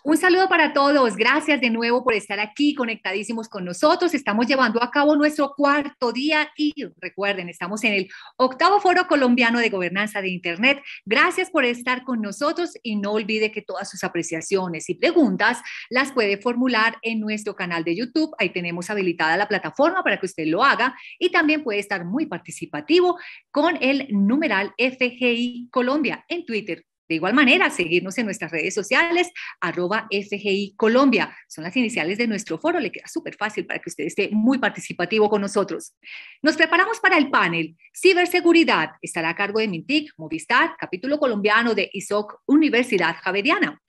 Un saludo para todos. Gracias de nuevo por estar aquí conectadísimos con nosotros. Estamos llevando a cabo nuestro cuarto día y recuerden, estamos en el octavo Foro Colombiano de Gobernanza de Internet. Gracias por estar con nosotros y no olvide que todas sus apreciaciones y preguntas las puede formular en nuestro canal de YouTube. Ahí tenemos habilitada la plataforma para que usted lo haga y también puede estar muy participativo con el numeral FGI Colombia en Twitter. De igual manera, seguirnos en nuestras redes sociales, @FGI Colombia. Son las iniciales de nuestro foro. Le queda súper fácil para que usted esté muy participativo con nosotros. Nos preparamos para el panel. Ciberseguridad estará a cargo de Mintic, Movistar, capítulo colombiano de ISOC Universidad Javeriana.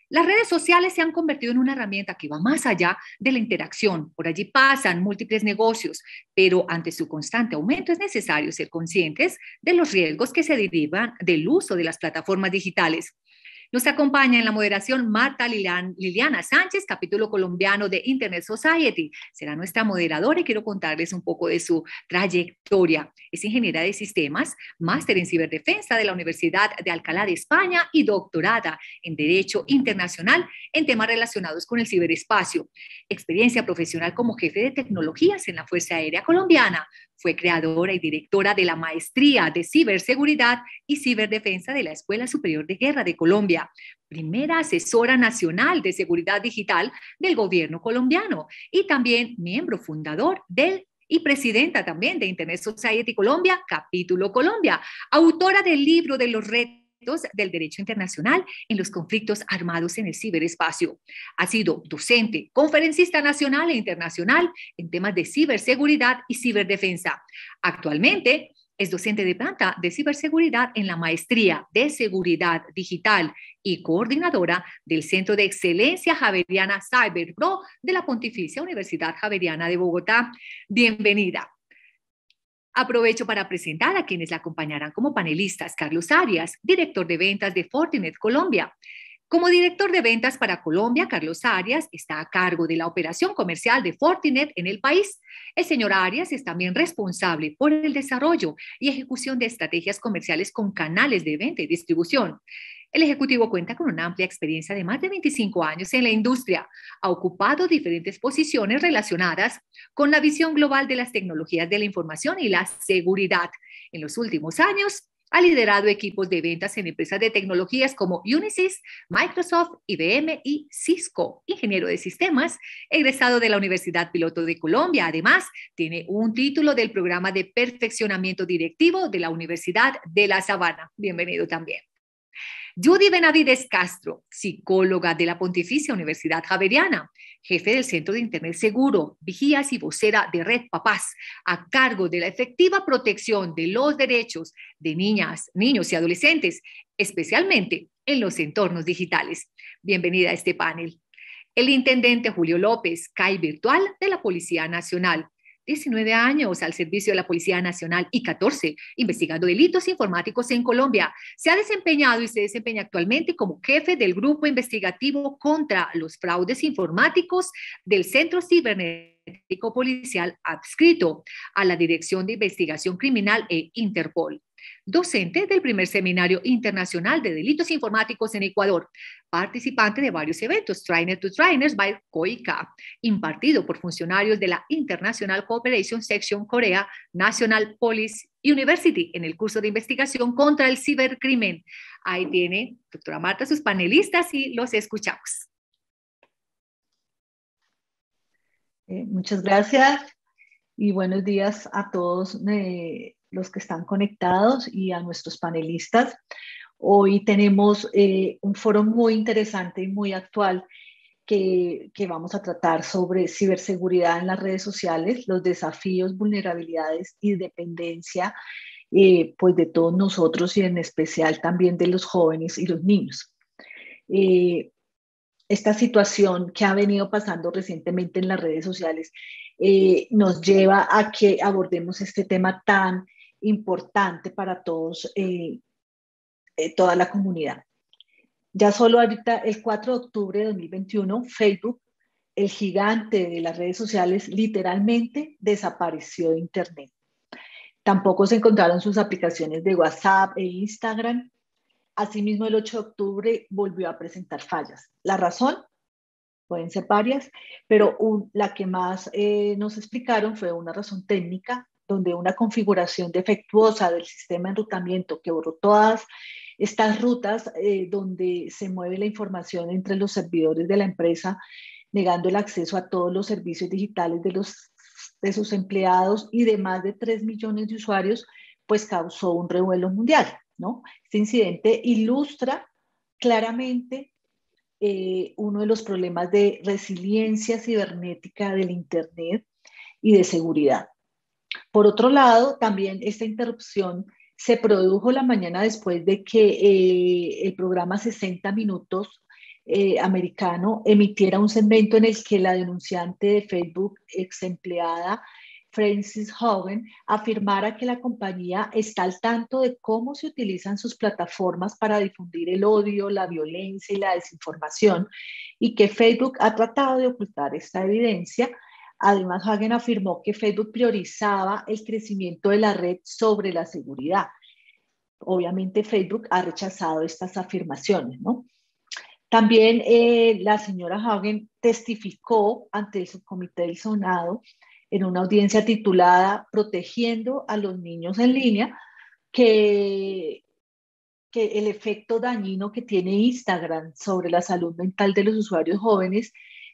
Las redes sociales se han convertido en una herramienta que va más allá de la interacción. Por allí pasan múltiples negocios, pero ante su constante aumento es necesario ser conscientes de los riesgos que se derivan del uso de las plataformas digitales. Nos acompaña en la moderación Marta Liliana Sánchez, capítulo colombiano de Internet Society. Será nuestra moderadora y quiero contarles un poco de su trayectoria. Es ingeniera de sistemas, máster en ciberdefensa de la Universidad de Alcalá de España y doctorada en Derecho Internacional en temas relacionados con el ciberespacio. Experiencia profesional como jefe de tecnologías en la Fuerza Aérea Colombiana. Fue creadora y directora de la Maestría de Ciberseguridad y Ciberdefensa de la Escuela Superior de Guerra de Colombia, primera asesora nacional de seguridad digital del gobierno colombiano y también miembro fundador y presidenta también de Internet Society Colombia, capítulo Colombia, autora del libro de los retos del derecho internacional en los conflictos armados en el ciberespacio. Ha sido docente, conferencista nacional e internacional en temas de ciberseguridad y ciberdefensa. Actualmente es docente de planta de ciberseguridad en la Maestría de Seguridad Digital y coordinadora del Centro de Excelencia Javeriana CyberPro de la Pontificia Universidad Javeriana de Bogotá. Bienvenida. Aprovecho para presentar a quienes la acompañarán como panelistas. Carlos Arias, director de ventas de Fortinet Colombia. Como director de ventas para Colombia, Carlos Arias está a cargo de la operación comercial de Fortinet en el país. El señor Arias es también responsable por el desarrollo y ejecución de estrategias comerciales con canales de venta y distribución. El ejecutivo cuenta con una amplia experiencia de más de 25 años en la industria. Ha ocupado diferentes posiciones relacionadas con la visión global de las tecnologías de la información y la seguridad. En los últimos años, ha liderado equipos de ventas en empresas de tecnologías como Unisys, Microsoft, IBM y Cisco. Ingeniero de sistemas, egresado de la Universidad Piloto de Colombia. Además, tiene un título del programa de perfeccionamiento directivo de la Universidad de La Sabana. Bienvenido también. Judy Benavides Castro, psicóloga de la Pontificia Universidad Javeriana, jefe del Centro de Internet Seguro, vigías y vocera de Red Papás, a cargo de la efectiva protección de los derechos de niñas, niños y adolescentes, especialmente en los entornos digitales. Bienvenida a este panel. El intendente Julio López, CAI virtual de la Policía Nacional. 19 años al servicio de la Policía Nacional y 14 investigando delitos informáticos en Colombia. Se ha desempeñado y se desempeña actualmente como jefe del grupo investigativo contra los fraudes informáticos del Centro Cibernético Policial adscrito a la Dirección de Investigación Criminal e Interpol. Docente del primer Seminario Internacional de Delitos Informáticos en Ecuador, participante de varios eventos, Trainer to Trainers by COICA, impartido por funcionarios de la International Cooperation Section Korea National Police University en el curso de investigación contra el cibercrimen. Ahí tiene, doctora Marta, sus panelistas y los escuchamos. Muchas gracias y buenos días a todos los que están conectados y a nuestros panelistas. Hoy tenemos un foro muy interesante y muy actual que vamos a tratar sobre ciberseguridad en las redes sociales, los desafíos, vulnerabilidades y dependencia pues de todos nosotros y en especial también de los jóvenes y los niños. Esta situación que ha venido pasando recientemente en las redes sociales nos lleva a que abordemos este tema tan importante para todos, toda la comunidad. Ya solo ahorita, el 4 de octubre de 2021, Facebook, el gigante de las redes sociales, literalmente desapareció de Internet. Tampoco se encontraron sus aplicaciones de WhatsApp e Instagram. Asimismo, el 8 de octubre volvió a presentar fallas. La razón, pueden ser varias, pero la que más nos explicaron fue una razón técnica, donde una configuración defectuosa del sistema de enrutamiento que borró todas estas rutas donde se mueve la información entre los servidores de la empresa, negando el acceso a todos los servicios digitales de sus empleados y de más de 3 millones de usuarios, pues causó un revuelo mundial, ¿no? Este incidente ilustra claramente uno de los problemas de resiliencia cibernética del Internet y de seguridad. Por otro lado, también esta interrupción se produjo la mañana después de que el programa 60 Minutos americano emitiera un segmento en el que la denunciante de Facebook, ex empleada Frances Haugen, afirmara que la compañía está al tanto de cómo se utilizan sus plataformas para difundir el odio, la violencia y la desinformación, y que Facebook ha tratado de ocultar esta evidencia. Además, Hagen afirmó que Facebook priorizaba el crecimiento de la red sobre la seguridad. Obviamente, Facebook ha rechazado estas afirmaciones, ¿no? También la señora Hagen testificó ante el subcomité del Senado en una audiencia titulada Protegiendo a los niños en línea, que el efecto dañino que tiene Instagram sobre la salud mental de los usuarios jóvenes,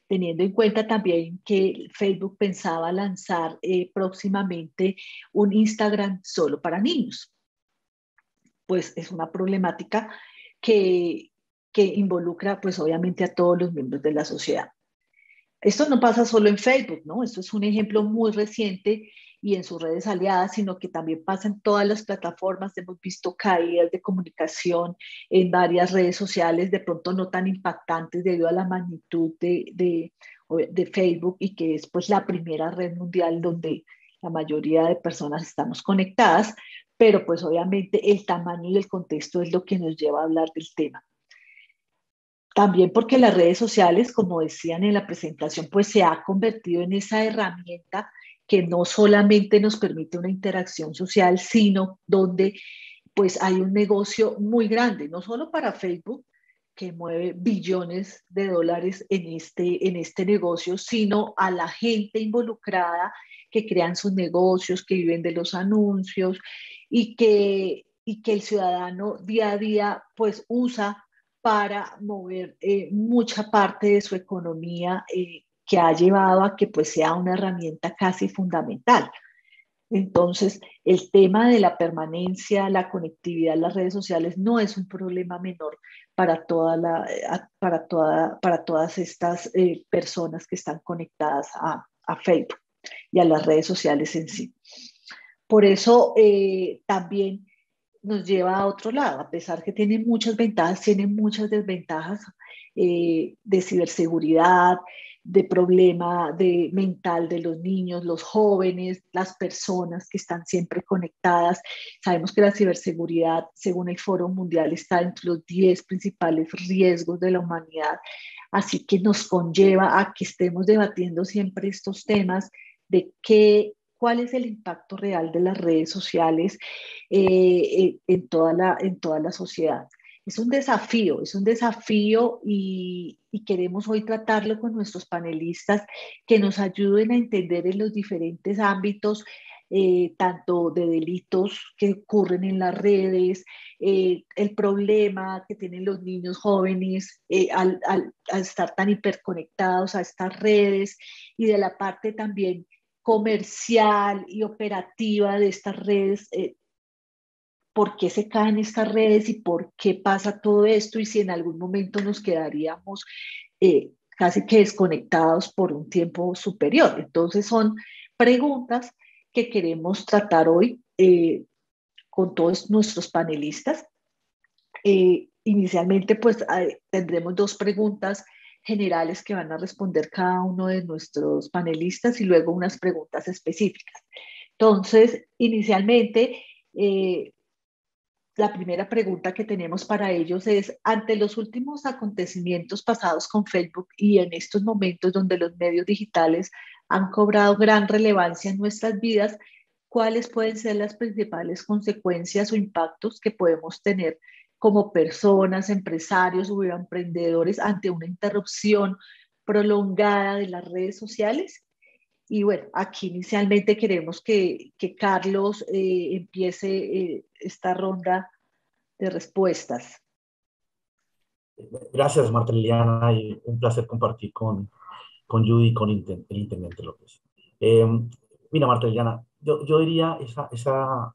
teniendo en cuenta también que Facebook pensaba lanzar próximamente un Instagram solo para niños. Pues es una problemática que involucra pues obviamente a todos los miembros de la sociedad. Esto no pasa solo en Facebook, ¿no? Esto es un ejemplo muy reciente y en sus redes aliadas, sino que también pasa en todas las plataformas. Hemos visto caídas de comunicación en varias redes sociales, de pronto no tan impactantes debido a la magnitud de Facebook y que es pues la primera red mundial donde la mayoría de personas estamos conectadas, pero pues obviamente el tamaño y el contexto es lo que nos lleva a hablar del tema. También porque las redes sociales, como decían en la presentación, pues se ha convertido en esa herramienta que no solamente nos permite una interacción social, sino donde pues hay un negocio muy grande, no solo para Facebook, que mueve billones de dólares en este negocio, sino a la gente involucrada que crean sus negocios, que viven de los anuncios y que el ciudadano día a día pues usa para mover mucha parte de su economía que ha llevado a que pues sea una herramienta casi fundamental. Entonces, el tema de la permanencia, la conectividad en las redes sociales no es un problema menor para, para todas estas personas que están conectadas a Facebook y a las redes sociales en sí. Por eso también nos lleva a otro lado, a pesar que tiene muchas ventajas, tiene muchas desventajas de ciberseguridad, de problema mental de los niños, los jóvenes, las personas que están siempre conectadas. Sabemos que la ciberseguridad, según el Foro Mundial, está entre los 10 principales riesgos de la humanidad, así que nos conlleva a que estemos debatiendo siempre estos temas de cuál es el impacto real de las redes sociales en toda la sociedad. Es un desafío y queremos hoy tratarlo con nuestros panelistas que nos ayuden a entender en los diferentes ámbitos, tanto de delitos que ocurren en las redes, el problema que tienen los niños jóvenes al estar tan hiperconectados a estas redes y de la parte también comercial y operativa de estas redes, por qué se caen estas redes y por qué pasa todo esto y si en algún momento nos quedaríamos casi que desconectados por un tiempo superior. Entonces son preguntas que queremos tratar hoy con todos nuestros panelistas. Inicialmente pues tendremos dos preguntas generales que van a responder cada uno de nuestros panelistas y luego unas preguntas específicas. Entonces, inicialmente, la primera pregunta que tenemos para ellos es, ante los últimos acontecimientos pasados con Facebook y en estos momentos donde los medios digitales han cobrado gran relevancia en nuestras vidas, ¿cuáles pueden ser las principales consecuencias o impactos que podemos tener como personas, empresarios o emprendedores ante una interrupción prolongada de las redes sociales. Y bueno, aquí inicialmente queremos que Carlos empiece esta ronda de respuestas. Gracias, Marta Liliana, y un placer compartir con Judy y con el Intendente López. Eh, Mira, Marta Liliana, yo diría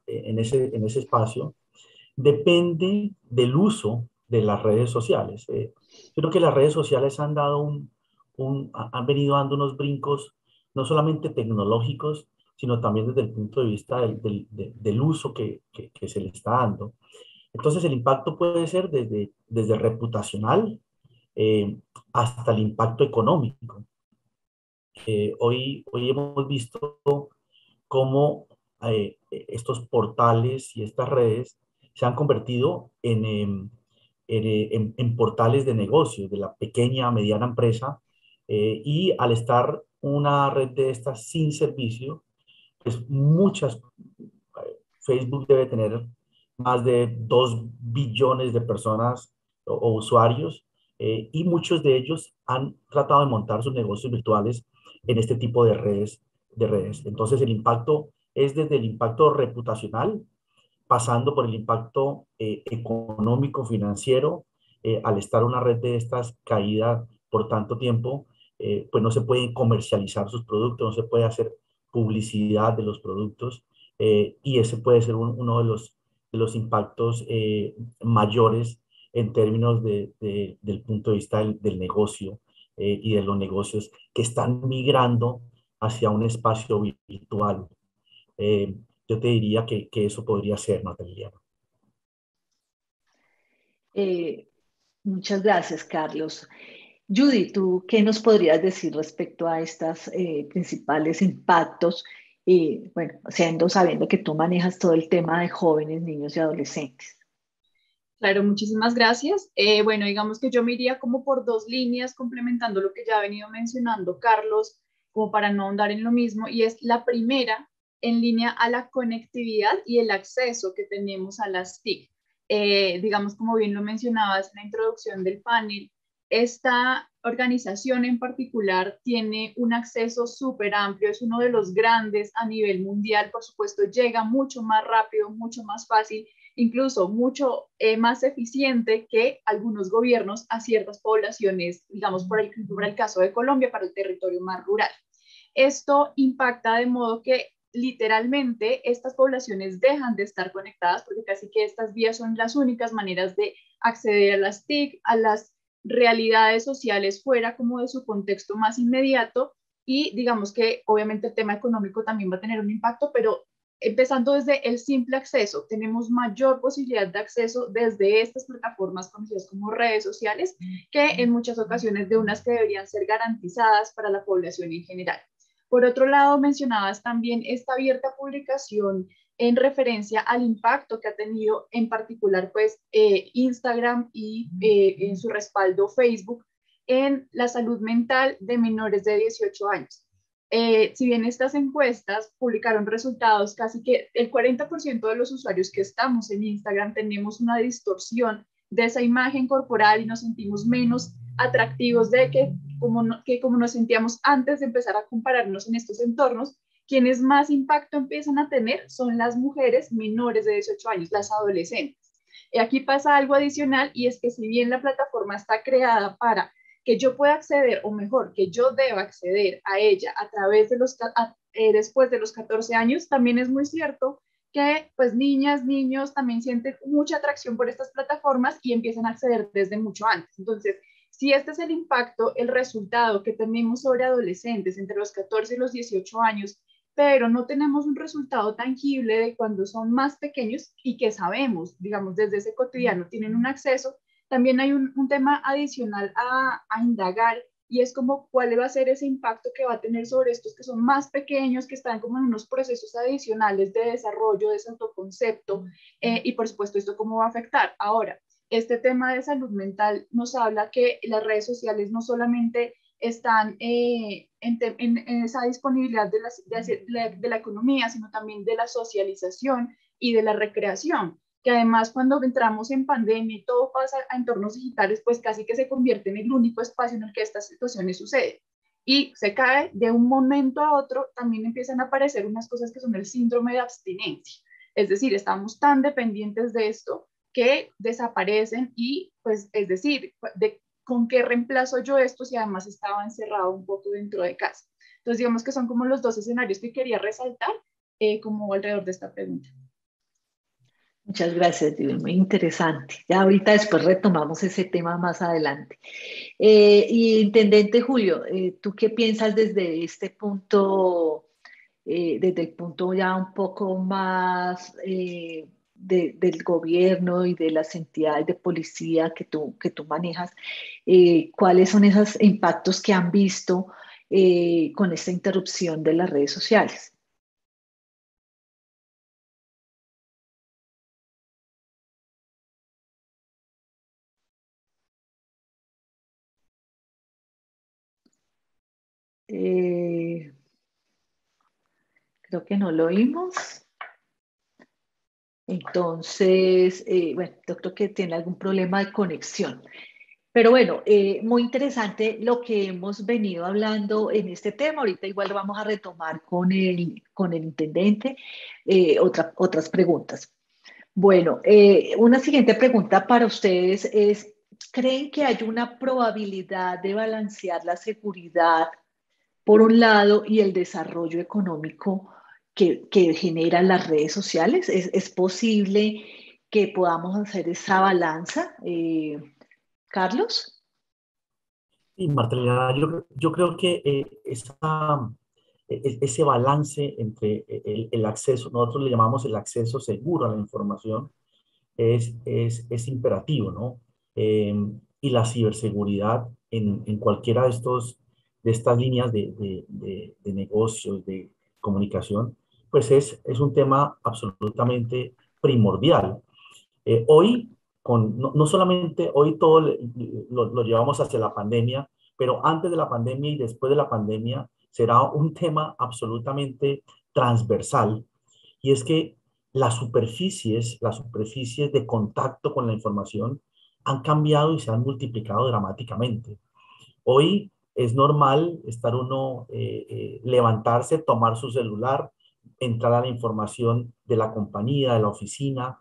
en ese espacio, depende del uso de las redes sociales. Yo creo que las redes sociales han dado han venido dando unos brincos, no solamente tecnológicos, sino también desde el punto de vista del uso que se le está dando. Entonces, el impacto puede ser desde reputacional eh, hasta el impacto económico. Hoy hemos visto cómo estos portales y estas redes se han convertido en portales de negocios de la pequeña a mediana empresa, y al estar una red de estas sin servicio, pues Facebook debe tener más de 2 billones de personas o usuarios, y muchos de ellos han tratado de montar sus negocios virtuales en este tipo de redes. Entonces el impacto es desde el impacto reputacional, pasando por el impacto económico, financiero. Al estar una red de estas caída por tanto tiempo, pues no se pueden comercializar sus productos, no se puede hacer publicidad de los productos, y ese puede ser uno de los impactos mayores en términos del punto de vista del negocio, y de los negocios que están migrando hacia un espacio virtual. Eh, yo te diría que eso podría ser, Natalia. Eh, Muchas gracias, Carlos. Judy, ¿tú qué nos podrías decir respecto a estos principales impactos? Bueno, sabiendo que tú manejas todo el tema de jóvenes, niños y adolescentes. Claro, muchísimas gracias. Bueno, digamos que yo me iría como por dos líneas, complementando lo que ya ha venido mencionando Carlos, como para no ahondar en lo mismo, y es la primera en línea a la conectividad y el acceso que tenemos a las TIC. Digamos, como bien lo mencionabas en la introducción del panel, esta organización en particular tiene un acceso súper amplio, es uno de los grandes a nivel mundial, por supuesto, llega mucho más rápido, mucho más fácil, incluso mucho más eficiente que algunos gobiernos a ciertas poblaciones, digamos, por el caso de Colombia, para el territorio más rural. Esto impacta de modo que literalmente estas poblaciones dejan de estar conectadas, porque casi que estas vías son las únicas maneras de acceder a las TIC, a las realidades sociales fuera como de su contexto más inmediato, y digamos que obviamente el tema económico también va a tener un impacto, pero empezando desde el simple acceso, tenemos mayor posibilidad de acceso desde estas plataformas conocidas como redes sociales, que en muchas ocasiones de unas que deberían ser garantizadas para la población en general. Por otro lado, mencionabas también esta abierta publicación en referencia al impacto que ha tenido en particular pues Instagram y en su respaldo Facebook en la salud mental de menores de 18 años. Si bien estas encuestas publicaron resultados, casi que el 40% de los usuarios que estamos en Instagram tenemos una distorsión de esa imagen corporal y nos sentimos menos atractivos que como nos sentíamos antes de empezar a compararnos en estos entornos. Quienes más impacto empiezan a tener son las mujeres menores de 18 años, las adolescentes. Aquí pasa algo adicional, y es que si bien la plataforma está creada para que yo pueda acceder, o mejor, que yo deba acceder a ella a través de después de los 14 años, también es muy cierto que pues niñas, niños también sienten mucha atracción por estas plataformas y empiezan a acceder desde mucho antes. Entonces, si este es el impacto, el resultado que tenemos sobre adolescentes entre los 14 y los 18 años, pero no tenemos un resultado tangible de cuando son más pequeños y que sabemos, digamos, desde ese cotidiano tienen un acceso, también hay un tema adicional a indagar, y es como cuál va a ser ese impacto que va a tener sobre estos que son más pequeños, que están como en unos procesos adicionales de desarrollo de ese autoconcepto, y por supuesto esto cómo va a afectar. Ahora, este tema de salud mental nos habla que las redes sociales no solamente están en esa disponibilidad de la economía, sino también de la socialización y de la recreación. que además cuando entramos en pandemia y todo pasa a entornos digitales, pues casi que se convierte en el único espacio en el que estas situaciones suceden. Y se cae de un momento a otro, también empiezan a aparecer unas cosas que son el síndrome de abstinencia. Es decir, estamos tan dependientes de esto que desaparecen y, pues, es decir, ¿con qué reemplazo yo esto si además estaba encerrado un poco dentro de casa? Entonces, digamos que son como los dos escenarios que quería resaltar como alrededor de esta pregunta. Muchas gracias, Dios, muy interesante. Ya ahorita después retomamos ese tema más adelante. Y Intendente Julio, ¿tú qué piensas desde este punto, desde el punto ya un poco más del gobierno y de las entidades de policía que tú manejas? ¿Cuáles son esos impactos que han visto con esta interrupción de las redes sociales? Eh, Creo que no lo oímos. Entonces, bueno, yo creo que tiene algún problema de conexión. Pero bueno, muy interesante lo que hemos venido hablando en este tema. Ahorita igual lo vamos a retomar con el intendente, otras preguntas. Bueno, una siguiente pregunta para ustedes es, ¿creen que hay una probabilidad de balancear la seguridad por un lado y el desarrollo económico que generan las redes sociales? ¿Es posible que podamos hacer esa balanza? Carlos. Y Martelina, yo creo que ese balance entre el acceso, nosotros le llamamos el acceso seguro a la información, es imperativo, ¿no? Eh, y la ciberseguridad en cualquiera de estas líneas de negocios, de comunicación, pues es un tema absolutamente primordial. Hoy, no solamente hoy todo lo llevamos hacia la pandemia, pero antes de la pandemia y después de la pandemia será un tema absolutamente transversal. Y es que las superficies de contacto con la información han cambiado y se han multiplicado dramáticamente. Hoy es normal estar uno, levantarse, tomar su celular, entrar a la información de la compañía, de la oficina,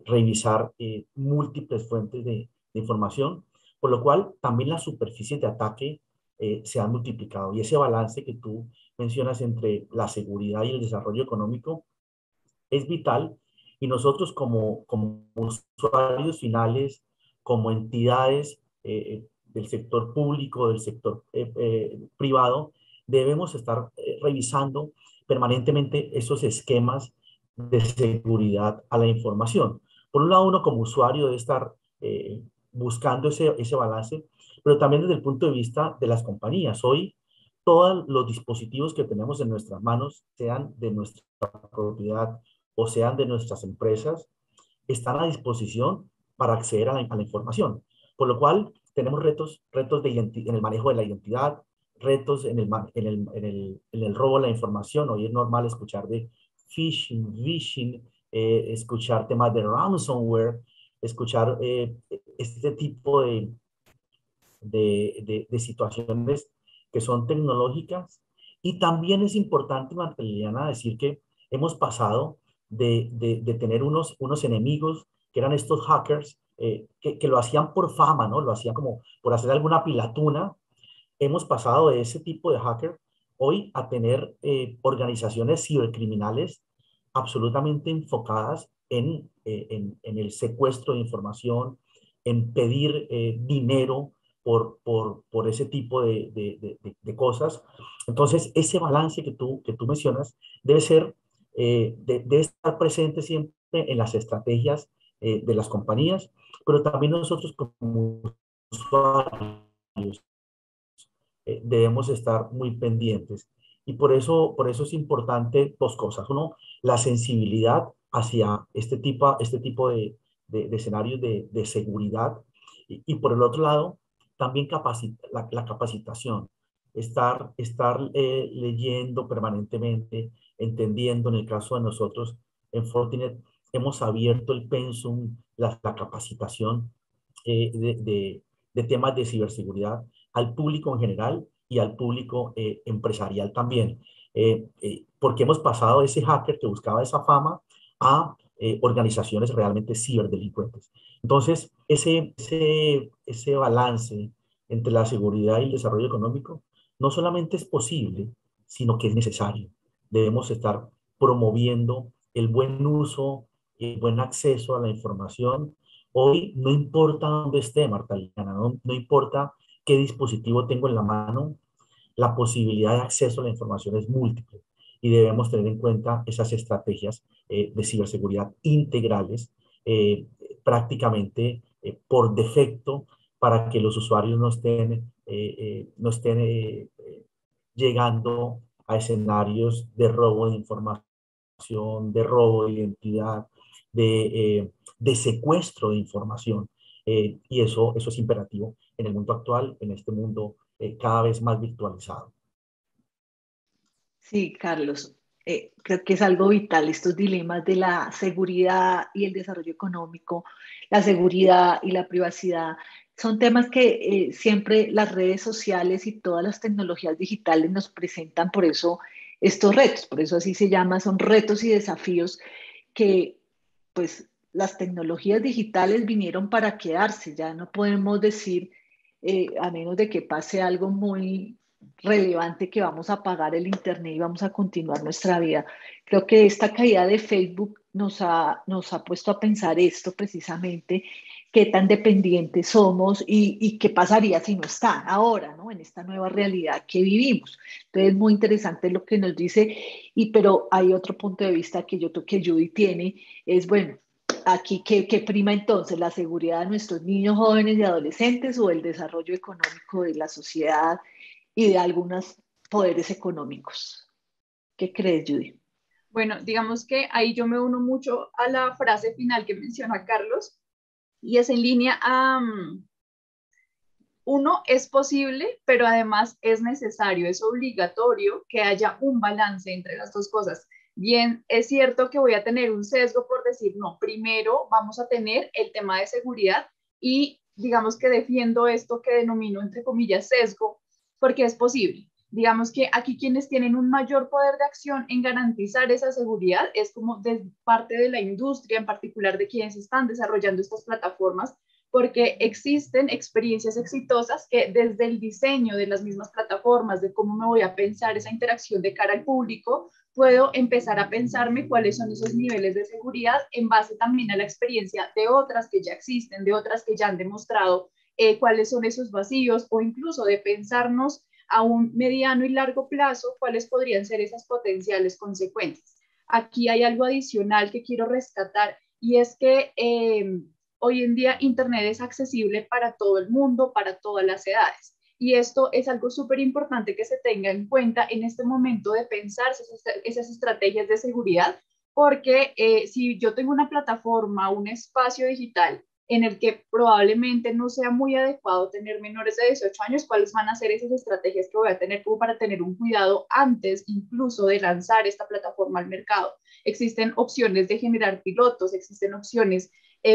revisar múltiples fuentes de información, por lo cual también las superficies de ataque se han multiplicado. Y ese balance que tú mencionas entre la seguridad y el desarrollo económico es vital, y nosotros como usuarios finales, como entidades del sector público, del sector privado, debemos estar revisando permanentemente esos esquemas de seguridad a la información. Por un lado, uno como usuario debe estar buscando ese balance, pero también desde el punto de vista de las compañías. Hoy, todos los dispositivos que tenemos en nuestras manos, sean de nuestra propiedad o sean de nuestras empresas, están a disposición para acceder a la información. Por lo cual, tenemos retos en el manejo de la identidad, retos en el robo de la información. Hoy es normal escuchar de phishing, vishing, escuchar temas de ransomware, escuchar este tipo de situaciones que son tecnológicas. Y también es importante, Martelina, decir que hemos pasado de tener unos enemigos que eran estos hackers, que lo hacían por fama, ¿no? Lo hacían como por hacer alguna pilatuna. Hemos pasado de ese tipo de hacker hoy a tener organizaciones cibercriminales absolutamente enfocadas en el secuestro de información, en pedir dinero por ese tipo de cosas. Entonces, ese balance que tú mencionas debe ser, debe estar presente siempre en las estrategias de las compañías, pero también nosotros como usuarios debemos estar muy pendientes. Y por eso es importante dos cosas. Uno, la sensibilidad hacia este tipo de escenarios de seguridad. Y por el otro lado, también la capacitación. Estar leyendo permanentemente, entendiendo, en el caso de nosotros en Fortinet, hemos abierto el pensum, la capacitación de temas de ciberseguridad al público en general y al público empresarial también. Porque hemos pasado de ese hacker que buscaba esa fama a organizaciones realmente ciberdelincuentes. Entonces, ese balance entre la seguridad y el desarrollo económico no solamente es posible, sino que es necesario. Debemos estar promoviendo el buen uso, el buen acceso a la información. Hoy no importa dónde esté, Marta Liliana, no importa qué dispositivo tengo en la mano, la posibilidad de acceso a la información es múltiple y debemos tener en cuenta esas estrategias de ciberseguridad integrales prácticamente por defecto para que los usuarios no estén llegando a escenarios de robo de información, de robo de identidad, de secuestro de información. Y eso es imperativo en el mundo actual, en este mundo cada vez más virtualizado. Sí, Carlos, creo que es algo vital estos dilemas de la seguridad y el desarrollo económico, la seguridad y la privacidad. Son temas que siempre las redes sociales y todas las tecnologías digitales nos presentan, por eso estos retos, por eso así se llama, son retos y desafíos que pues las tecnologías digitales vinieron para quedarse, ya no podemos decir, a menos de que pase algo muy relevante, que vamos a apagar el internet y vamos a continuar nuestra vida. Creo que esta caída de Facebook nos ha puesto a pensar esto precisamente, qué tan dependientes somos y qué pasaría si no están ahora, ¿no? En esta nueva realidad que vivimos. Entonces, muy interesante lo que nos dice, pero hay otro punto de vista que yo creo que Judy tiene, es bueno, aquí, ¿qué prima entonces? ¿La seguridad de nuestros niños, jóvenes y adolescentes o el desarrollo económico de la sociedad y de algunos poderes económicos? ¿Qué crees, Judy? Bueno, digamos que ahí yo me uno mucho a la frase final que menciona Carlos y es en línea a, uno, es posible, pero además es necesario, es obligatorio que haya un balance entre las dos cosas. Bien, es cierto que voy a tener un sesgo por decir, no, primero vamos a tener el tema de seguridad y digamos que defiendo esto que denomino entre comillas sesgo, porque es posible. Digamos que aquí quienes tienen un mayor poder de acción en garantizar esa seguridad es como de parte de la industria, en particular de quienes están desarrollando estas plataformas, porque existen experiencias exitosas que desde el diseño de las mismas plataformas, de cómo me voy a pensar esa interacción de cara al público, puedo empezar a pensarme cuáles son esos niveles de seguridad en base también a la experiencia de otras que ya existen, de otras que ya han demostrado cuáles son esos vacíos o incluso de pensarnos a un mediano y largo plazo cuáles podrían ser esas potenciales consecuencias. Aquí hay algo adicional que quiero rescatar y es que hoy en día Internet es accesible para todo el mundo, para todas las edades. Y esto es algo súper importante que se tenga en cuenta en este momento de pensar esas estrategias de seguridad, porque si yo tengo una plataforma, un espacio digital en el que probablemente no sea muy adecuado tener menores de 18 años, ¿cuáles van a ser esas estrategias que voy a tener como para tener un cuidado antes incluso de lanzar esta plataforma al mercado? Existen opciones de generar pilotos, existen opciones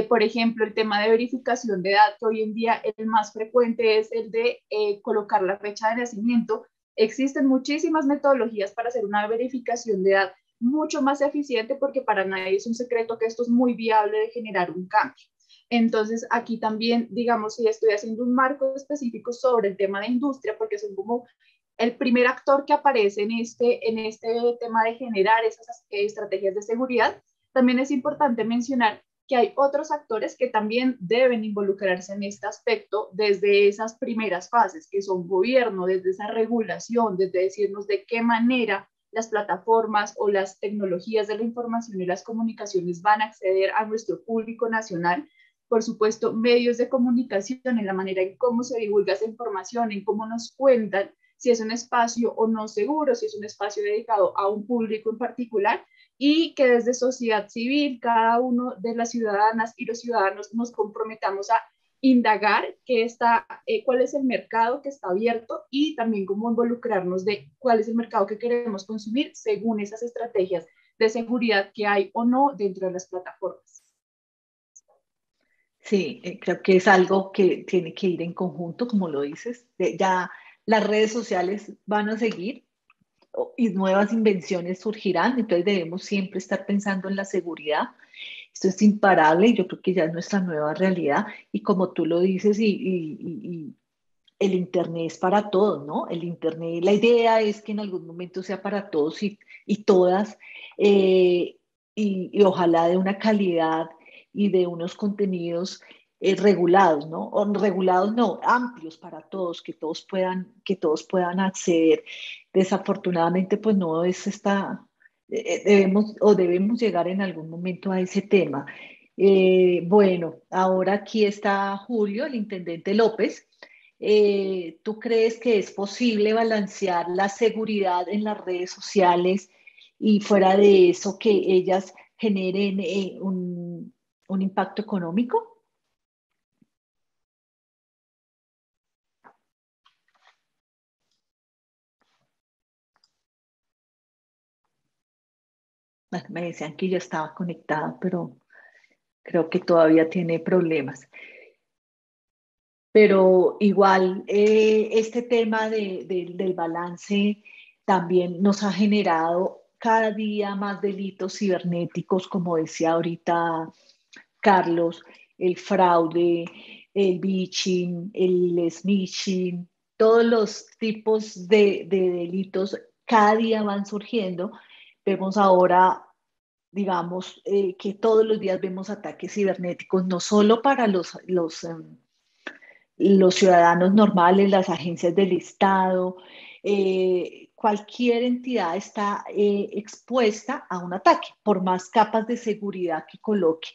por ejemplo, el tema de verificación de edad, que hoy en día el más frecuente es el de colocar la fecha de nacimiento. Existen muchísimas metodologías para hacer una verificación de edad mucho más eficiente porque para nadie es un secreto que esto es muy viable de generar un cambio. Entonces, aquí también, digamos, si estoy haciendo un marco específico sobre el tema de industria, porque son como el primer actor que aparece en este tema de generar esas estrategias de seguridad, también es importante mencionar que hay otros actores que también deben involucrarse en este aspecto desde esas primeras fases, que son gobierno, desde esa regulación, desde decirnos de qué manera las plataformas o las tecnologías de la información y las comunicaciones van a acceder a nuestro público nacional. Por supuesto, medios de comunicación, en la manera en cómo se divulga esa información, en cómo nos cuentan si es un espacio o no seguro, si es un espacio dedicado a un público en particular, y que desde sociedad civil, cada uno de las ciudadanas y los ciudadanos nos comprometamos a indagar cuál es el mercado que está abierto y también cómo involucrarnos de cuál es el mercado que queremos consumir según esas estrategias de seguridad que hay o no dentro de las plataformas. Sí, creo que es algo que tiene que ir en conjunto, como lo dices. Ya las redes sociales van a seguir y nuevas invenciones surgirán, entonces debemos siempre estar pensando en la seguridad. Esto es imparable y yo creo que ya es nuestra nueva realidad. Y como tú lo dices, y el Internet es para todos, ¿no? El Internet, la idea es que en algún momento sea para todos y todas, eh, y ojalá de una calidad y de unos contenidos regulados, ¿no? O regulados no, amplios para todos, que todos puedan acceder. Desafortunadamente, pues no es debemos llegar en algún momento a ese tema. Bueno, ahora aquí está Julio, el intendente López. ¿Tú crees que es posible balancear la seguridad en las redes sociales y fuera de eso que ellas generen un impacto económico? Bueno, me decían que yo estaba conectada, pero creo que todavía tiene problemas. Pero igual este tema del balance también nos ha generado cada día más delitos cibernéticos, como decía ahorita Carlos, el fraude, el phishing, el smishing, todos los tipos de delitos cada día van surgiendo. Vemos ahora, digamos, que todos los días vemos ataques cibernéticos, no solo para los ciudadanos normales, las agencias del Estado, cualquier entidad está expuesta a un ataque, por más capas de seguridad que coloque.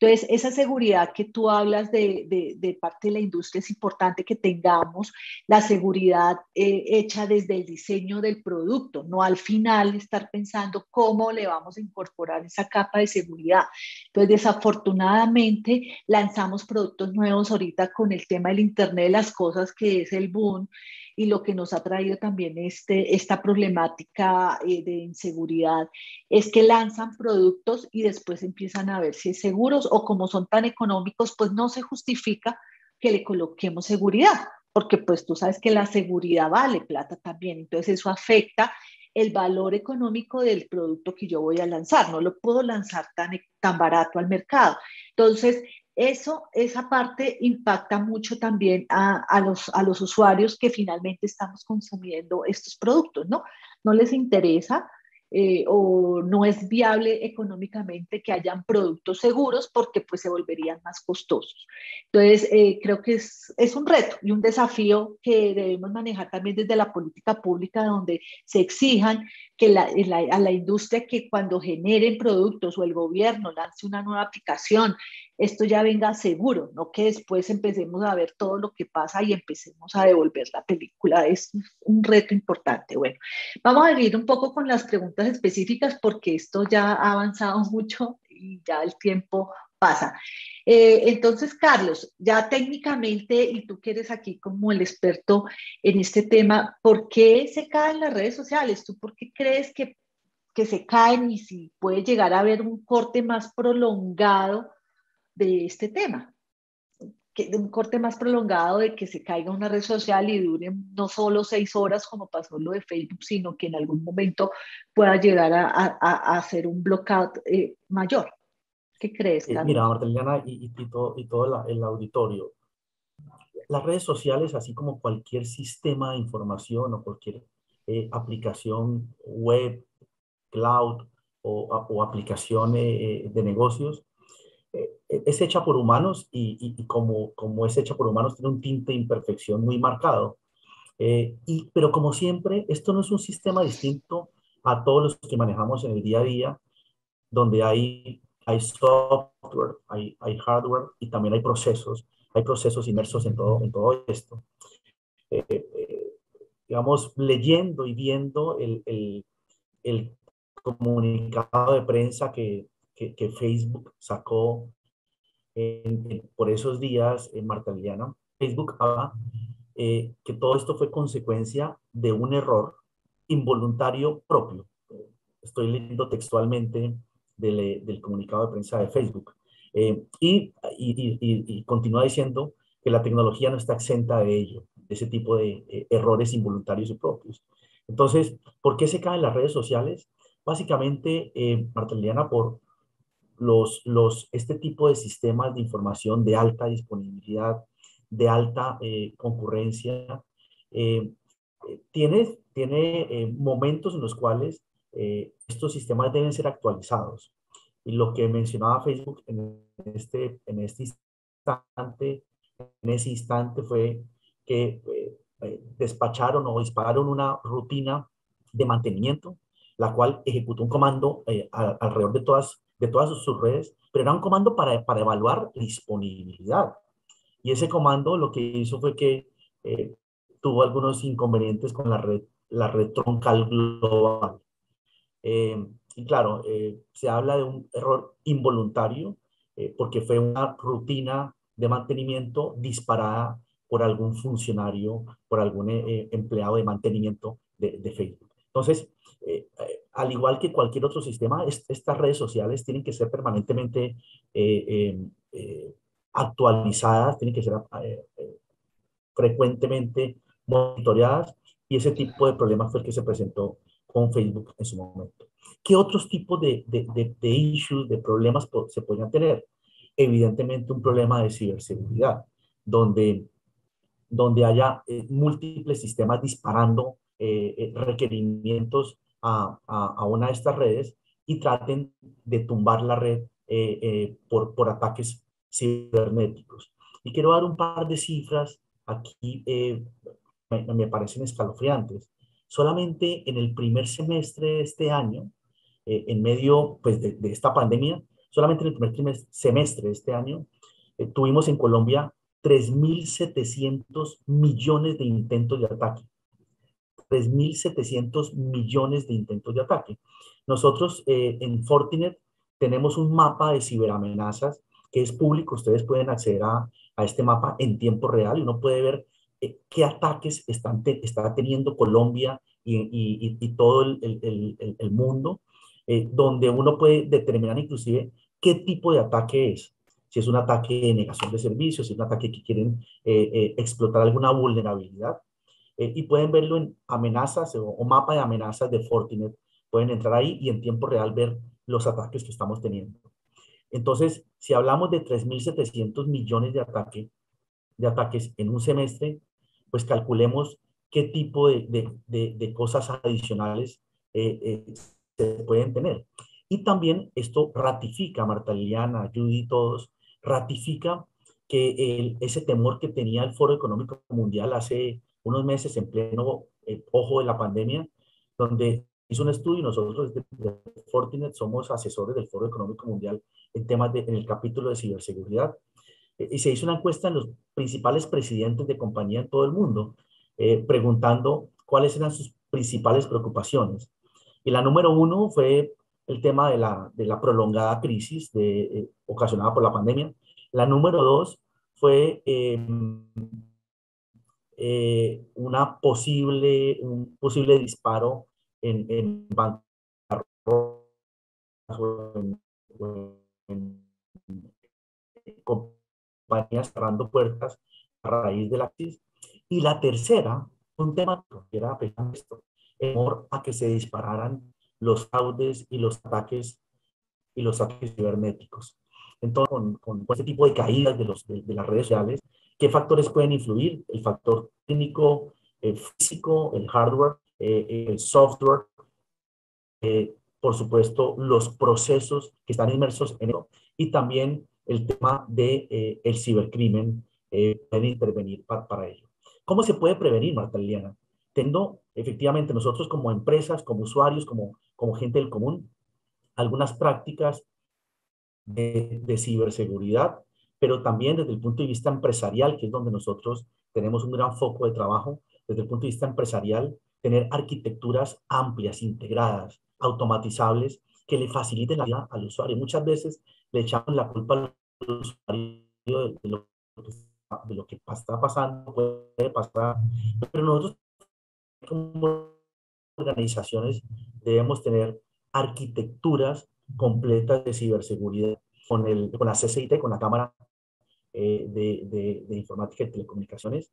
Entonces, esa seguridad que tú hablas de parte de la industria es importante que tengamos la seguridad hecha desde el diseño del producto, no al final estar pensando cómo le vamos a incorporar esa capa de seguridad. Entonces, desafortunadamente, lanzamos productos nuevos ahorita con el tema del Internet de las cosas, que es el boom, y lo que nos ha traído también esta problemática de inseguridad es que lanzan productos y después empiezan a ver si es seguros o como son tan económicos, pues no se justifica que le coloquemos seguridad, porque pues tú sabes que la seguridad vale plata también, entonces eso afecta el valor económico del producto que yo voy a lanzar, no lo puedo lanzar tan barato al mercado. Entonces, esa parte impacta mucho también a los usuarios que finalmente estamos consumiendo estos productos, ¿no? No les interesa o no es viable económicamente que hayan productos seguros porque pues se volverían más costosos. Entonces, creo que es un reto y un desafío que debemos manejar también desde la política pública, donde se exijan que a la industria que cuando generen productos o el gobierno lance una nueva aplicación, esto ya venga seguro, no que después empecemos a ver todo lo que pasa y empecemos a devolver la película. Es un reto importante. Bueno, vamos a ir un poco con las preguntas específicas porque esto ya ha avanzado mucho y ya el tiempo pasa. Entonces, Carlos, ya técnicamente, y tú que eres aquí como el experto en este tema, ¿por qué se caen las redes sociales? ¿Tú por qué crees que se caen y si puede llegar a haber un corte más prolongado de este tema? De un corte más prolongado de que se caiga una red social y dure no solo 6 horas como pasó lo de Facebook, sino que en algún momento pueda llegar a hacer un blockout mayor. ¿Qué crees, Mira, Carlos? Martelina y todo el auditorio, las redes sociales, así como cualquier sistema de información o cualquier aplicación web, cloud o aplicación de negocios, es hecha por humanos y como es hecha por humanos tiene un tinte de imperfección muy marcado. Pero como siempre, esto no es un sistema distinto a todos los que manejamos en el día a día, donde hay software, hay hardware y también hay procesos inmersos en todo esto. Digamos, leyendo y viendo el comunicado de prensa que Facebook sacó por esos días, Marta Liliana, Facebook habla que todo esto fue consecuencia de un error involuntario propio. estoy leyendo textualmente del comunicado de prensa de Facebook. Y continúa diciendo que la tecnología no está exenta de ello, de ese tipo de errores involuntarios y propios. Entonces, ¿por qué se caen las redes sociales? Básicamente, Marta Liliana, por este tipo de sistemas de información de alta disponibilidad, de alta concurrencia, eh, tiene momentos en los cuales estos sistemas deben ser actualizados. Y lo que mencionaba Facebook en ese instante fue que despacharon o dispararon una rutina de mantenimiento, la cual ejecutó un comando alrededor de todas sus redes, pero era un comando para evaluar disponibilidad. Y ese comando lo que hizo fue que eh, tuvo algunos inconvenientes con la red troncal global. Y claro, se habla de un error involuntario porque fue una rutina de mantenimiento disparada por algún funcionario, por algún empleado de mantenimiento de Facebook. Entonces, al igual que cualquier otro sistema, estas redes sociales tienen que ser permanentemente actualizadas, tienen que ser frecuentemente monitoreadas, y ese tipo de problemas fue el que se presentó con Facebook en su momento. ¿Qué otros tipos de issues, de problemas se podrían tener? Evidentemente un problema de ciberseguridad, donde haya múltiples sistemas disparando requerimientos a una de estas redes y traten de tumbar la red por ataques cibernéticos. Y quiero dar un par de cifras aquí, me parecen escalofriantes. Solamente en el primer semestre de este año, en medio pues, de esta pandemia, solamente en el primer semestre de este año, tuvimos en Colombia 3.700 millones de intentos de ataque. 3.700 millones de intentos de ataque. Nosotros en Fortinet tenemos un mapa de ciberamenazas que es público. Ustedes pueden acceder a este mapa en tiempo real y uno puede ver qué ataques está teniendo Colombia y todo el mundo, donde uno puede determinar inclusive qué tipo de ataque es. Si es un ataque de negación de servicios, si es un ataque que quieren explotar alguna vulnerabilidad. Y pueden verlo en amenazas o mapa de amenazas de Fortinet. Pueden entrar ahí y en tiempo real ver los ataques que estamos teniendo. Entonces, si hablamos de 3.700 millones de ataques en un semestre, pues calculemos qué tipo de cosas adicionales se pueden tener. Y también esto ratifica, Marta Liliana, Judy, todos, ratifica que ese temor que tenía el Foro Económico Mundial hace unos meses en pleno ojo de la pandemia, donde hizo un estudio y nosotros de Fortinet somos asesores del Foro Económico Mundial en el capítulo de ciberseguridad, y se hizo una encuesta en los principales presidentes de compañía en todo el mundo, preguntando cuáles eran sus principales preocupaciones. Y la número uno fue el tema de la prolongada crisis ocasionada por la pandemia. La número dos fue un posible disparo en bancarrota, en compañías cerrando puertas a raíz de la crisis. Y la tercera, un tema que era esto, temor a que se dispararan los fraudes y los ataques cibernéticos. Entonces, con este tipo de caídas de las redes sociales, ¿qué factores pueden influir? El factor técnico, el físico, el hardware, el software, por supuesto, los procesos que están inmersos en eso, y también el tema de el cibercrimen puede intervenir para ello. ¿Cómo se puede prevenir, Marta Liliana? Teniendo efectivamente nosotros como empresas, como usuarios, como gente del común, algunas prácticas de ciberseguridad, pero también desde el punto de vista empresarial, que es donde nosotros tenemos un gran foco de trabajo, desde el punto de vista empresarial, tener arquitecturas amplias, integradas, automatizables, que le faciliten la vida al usuario. Muchas veces le echamos la culpa al usuario de lo que está pasando, puede pasar, pero nosotros como organizaciones debemos tener arquitecturas completas de ciberseguridad con la CCIT, con la Cámara de Informática y Telecomunicaciones.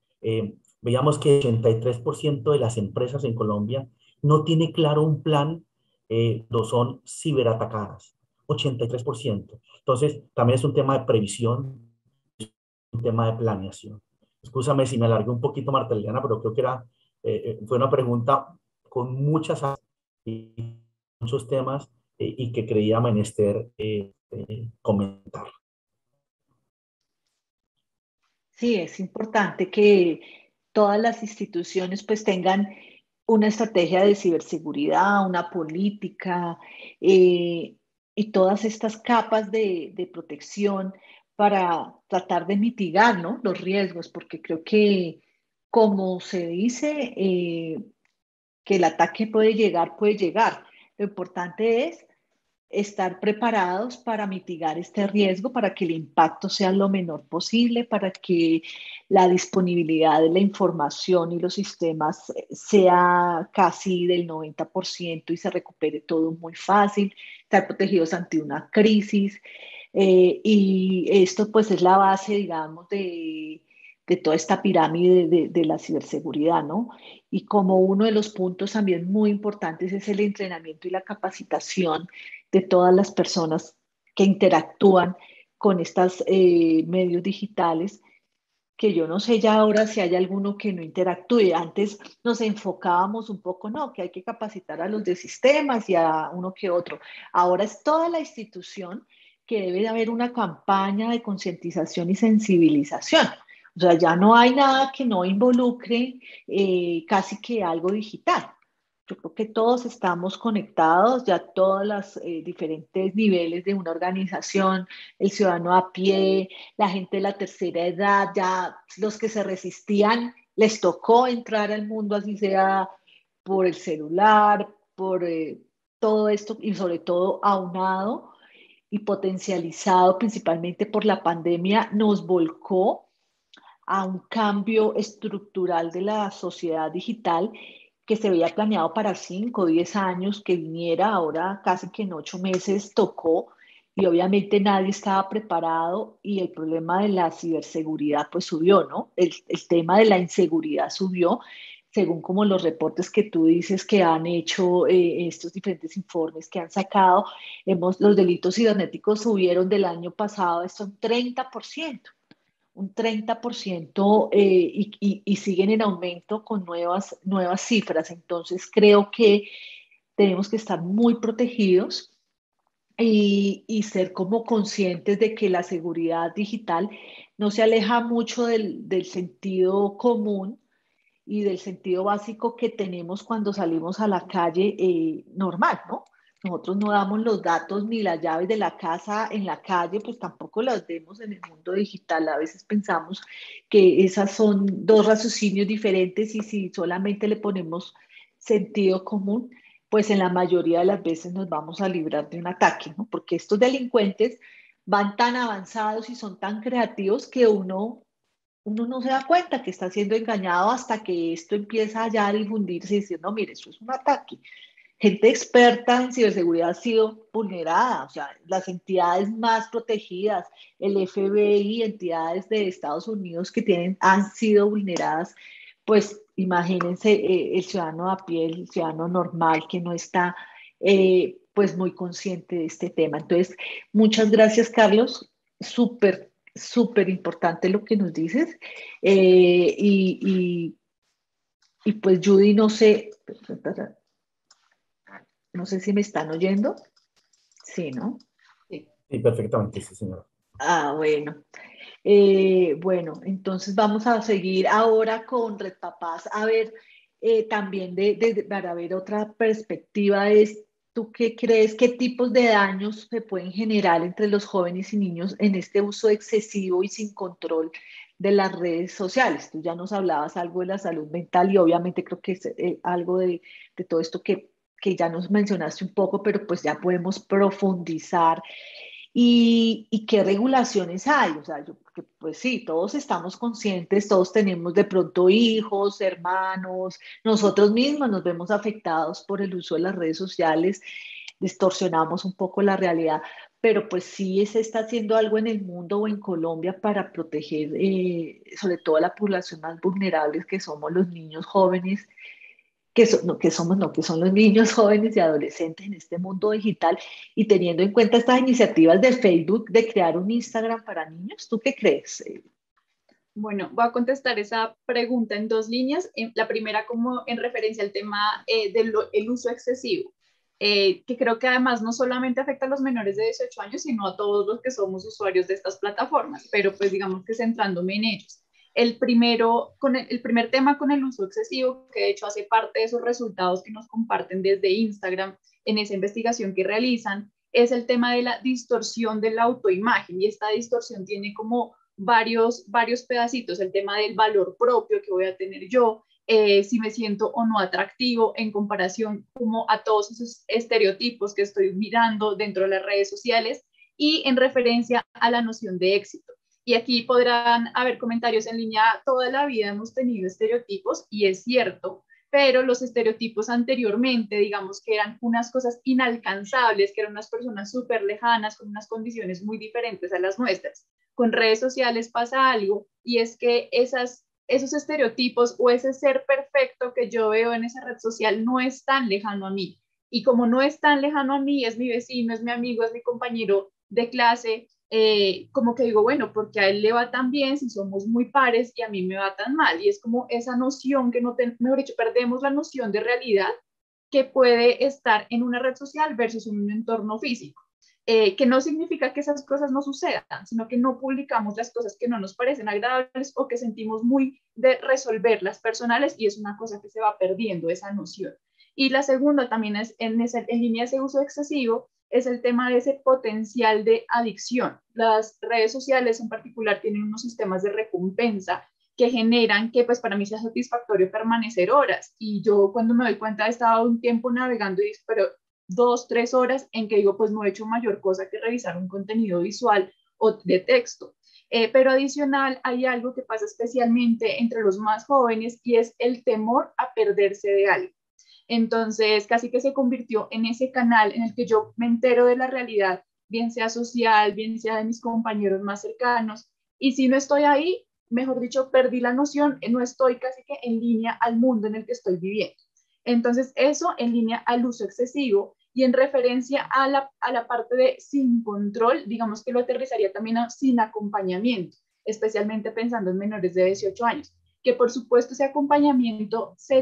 Veíamos que el 83% de las empresas en Colombia no tiene claro un plan cuando son ciberatacadas. 83%. Entonces, también es un tema de previsión, un tema de planeación. Escúchame si me alargué un poquito, Marta Liliana, pero creo que fue una pregunta con muchas y muchos temas y que creía menester comentar. Sí, es importante que todas las instituciones pues tengan una estrategia de ciberseguridad, una política y todas estas capas de protección para tratar de mitigar, ¿no?, los riesgos, porque creo que, como se dice, que el ataque puede llegar. Lo importante es estar preparados para mitigar este riesgo, para que el impacto sea lo menor posible, para que la disponibilidad de la información y los sistemas sea casi del 90% y se recupere todo muy fácil, estar protegidos ante una crisis. Y esto pues es la base, digamos, de toda esta pirámide de la ciberseguridad, ¿no? Y como uno de los puntos también muy importantes es el entrenamiento y la capacitación de todas las personas que interactúan con estos medios digitales, que yo no sé ya ahora si hay alguno que no interactúe. Antes nos enfocábamos un poco, no, que hay que capacitar a los de sistemas y a uno que otro. Ahora es toda la institución que debe de haber una campaña de concientización y sensibilización. O sea, ya no hay nada que no involucre casi que algo digital. Yo creo que todos estamos conectados, ya todos los diferentes niveles de una organización, el ciudadano a pie, la gente de la tercera edad, ya los que se resistían, les tocó entrar al mundo, así sea por el celular, por todo esto y sobre todo aunado y potencializado principalmente por la pandemia, nos volcó a un cambio estructural de la sociedad digital que se había planeado para 5 o 10 años, que viniera ahora casi que en 8 meses tocó y obviamente nadie estaba preparado y el problema de la ciberseguridad pues subió, ¿no? El tema de la inseguridad subió, según como los reportes que tú dices que han hecho estos diferentes informes que han sacado, los delitos cibernéticos subieron del año pasado esto un 30%, un 30% y siguen en aumento con nuevas cifras. Entonces creo que tenemos que estar muy protegidos y ser como conscientes de que la seguridad digital no se aleja mucho del sentido común y del sentido básico que tenemos cuando salimos a la calle normal, ¿no? Nosotros no damos los datos ni las llaves de la casa en la calle, pues tampoco las demos en el mundo digital. A veces pensamos que esas son dos raciocinios diferentes y si solamente le ponemos sentido común, pues en la mayoría de las veces nos vamos a librar de un ataque, ¿no? Porque estos delincuentes van tan avanzados y son tan creativos que uno no se da cuenta que está siendo engañado hasta que esto empieza ya a difundirse y decir, no, mire, esto es un ataque. Gente experta en ciberseguridad ha sido vulnerada, o sea, las entidades más protegidas, el FBI, entidades de Estados Unidos han sido vulneradas, pues imagínense el ciudadano a pie, el ciudadano normal que no está pues muy consciente de este tema. Entonces, muchas gracias, Carlos, súper importante lo que nos dices. Y pues Judy, no sé si me están oyendo. Sí, ¿no? Sí, perfectamente, sí, señora. Ah, bueno. Bueno, entonces vamos a seguir ahora con Red Papás. A ver, también para ver otra perspectiva es, ¿tú qué crees? ¿Qué tipos de daños se pueden generar entre los jóvenes y niños en este uso excesivo y sin control de las redes sociales? Tú ya nos hablabas algo de la salud mental y obviamente creo que es algo de todo esto que ya nos mencionaste un poco, pero pues ya podemos profundizar. ¿Y qué regulaciones hay? O sea, yo, porque, pues sí, todos estamos conscientes, todos tenemos de pronto hijos, hermanos, nosotros mismos nos vemos afectados por el uso de las redes sociales. distorsionamos un poco la realidad, pero pues sí se está haciendo algo en el mundo o en Colombia para proteger sobre todo a la población más vulnerable que somos los niños jóvenes, que son los niños jóvenes y adolescentes en este mundo digital y teniendo en cuenta estas iniciativas de Facebook de crear un Instagram para niños. ¿Tú qué crees? Bueno, voy a contestar esa pregunta en dos líneas. La primera como en referencia al tema del el uso excesivo, que creo que además no solamente afecta a los menores de 18 años, sino a todos los que somos usuarios de estas plataformas, pero pues digamos que centrándome en ellos. El primer tema con el uso excesivo, que de hecho hace parte de esos resultados que nos comparten desde Instagram en esa investigación que realizan, es el tema de la distorsión de la autoimagen. Y esta distorsión tiene como varios pedacitos, el tema del valor propio que voy a tener yo, si me siento o no atractivo en comparación como a todos esos estereotipos que estoy mirando dentro de las redes sociales y en referencia a la noción de éxito. Y aquí podrán haber comentarios en línea, toda la vida hemos tenido estereotipos y es cierto, pero los estereotipos anteriormente, digamos que eran unas cosas inalcanzables, que eran unas personas súper lejanas con unas condiciones muy diferentes a las nuestras. Con redes sociales pasa algo y es que esos estereotipos o ese ser perfecto que yo veo en esa red social no es tan lejano a mí. Y como no es tan lejano a mí, es mi vecino, es mi amigo, es mi compañero de clase, como que digo, bueno, porque a él le va tan bien si somos muy pares y a mí me va tan mal. Y es como esa noción que mejor dicho, perdemos la noción de realidad que puede estar en una red social versus en un entorno físico. Que no significa que esas cosas no sucedan, sino que no publicamos las cosas que no nos parecen agradables o que sentimos muy de resolver las personales y es una cosa que se va perdiendo esa noción. Y la segunda también es en línea de ese uso excesivo, es el tema de ese potencial de adicción. Las redes sociales en particular tienen unos sistemas de recompensa que generan que pues para mí sea satisfactorio permanecer horas. Y yo cuando me doy cuenta he estado un tiempo navegando y pero 2, 3 horas en que digo pues no he hecho mayor cosa que revisar un contenido visual o de texto. Pero adicional hay algo que pasa especialmente entre los más jóvenes y es el temor a perderse de algo. Entonces, casi que se convirtió en ese canal en el que yo me entero de la realidad, bien sea social, bien sea de mis compañeros más cercanos. Y si no estoy ahí, mejor dicho, perdí la noción, no estoy casi que en línea al mundo en el que estoy viviendo. Entonces, eso en línea al uso excesivo y en referencia a la parte de sin control, digamos que lo aterrizaría también a sin acompañamiento, especialmente pensando en menores de 18 años que por supuesto ese acompañamiento se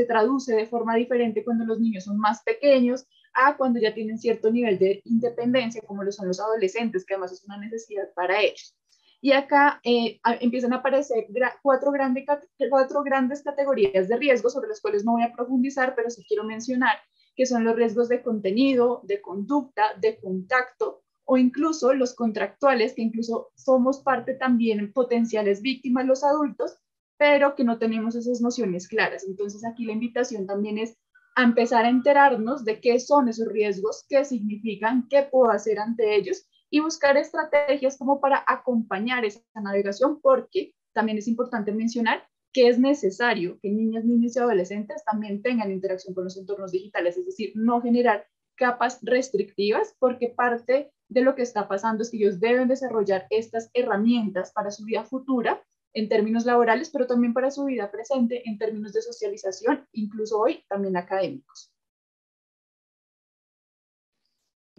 traduce de forma diferente cuando los niños son más pequeños a cuando ya tienen cierto nivel de independencia, como lo son los adolescentes, que además es una necesidad para ellos. Y acá empiezan a aparecer cuatro grandes categorías de riesgos sobre las cuales no voy a profundizar, pero sí quiero mencionar que son los riesgos de contenido, de conducta, de contacto, o incluso los contractuales, que incluso somos parte también potenciales víctimas los adultos, pero que no tenemos esas nociones claras. Entonces aquí la invitación también es a empezar a enterarnos de qué son esos riesgos, qué significan, qué puedo hacer ante ellos y buscar estrategias como para acompañar esa navegación, porque también es importante mencionar que es necesario que niñas, niños y adolescentes también tengan interacción con los entornos digitales, es decir, no generar capas restrictivas, porque parte de lo que está pasando es que ellos deben desarrollar estas herramientas para su vida futura en términos laborales, pero también para su vida presente en términos de socialización, incluso hoy también académicos.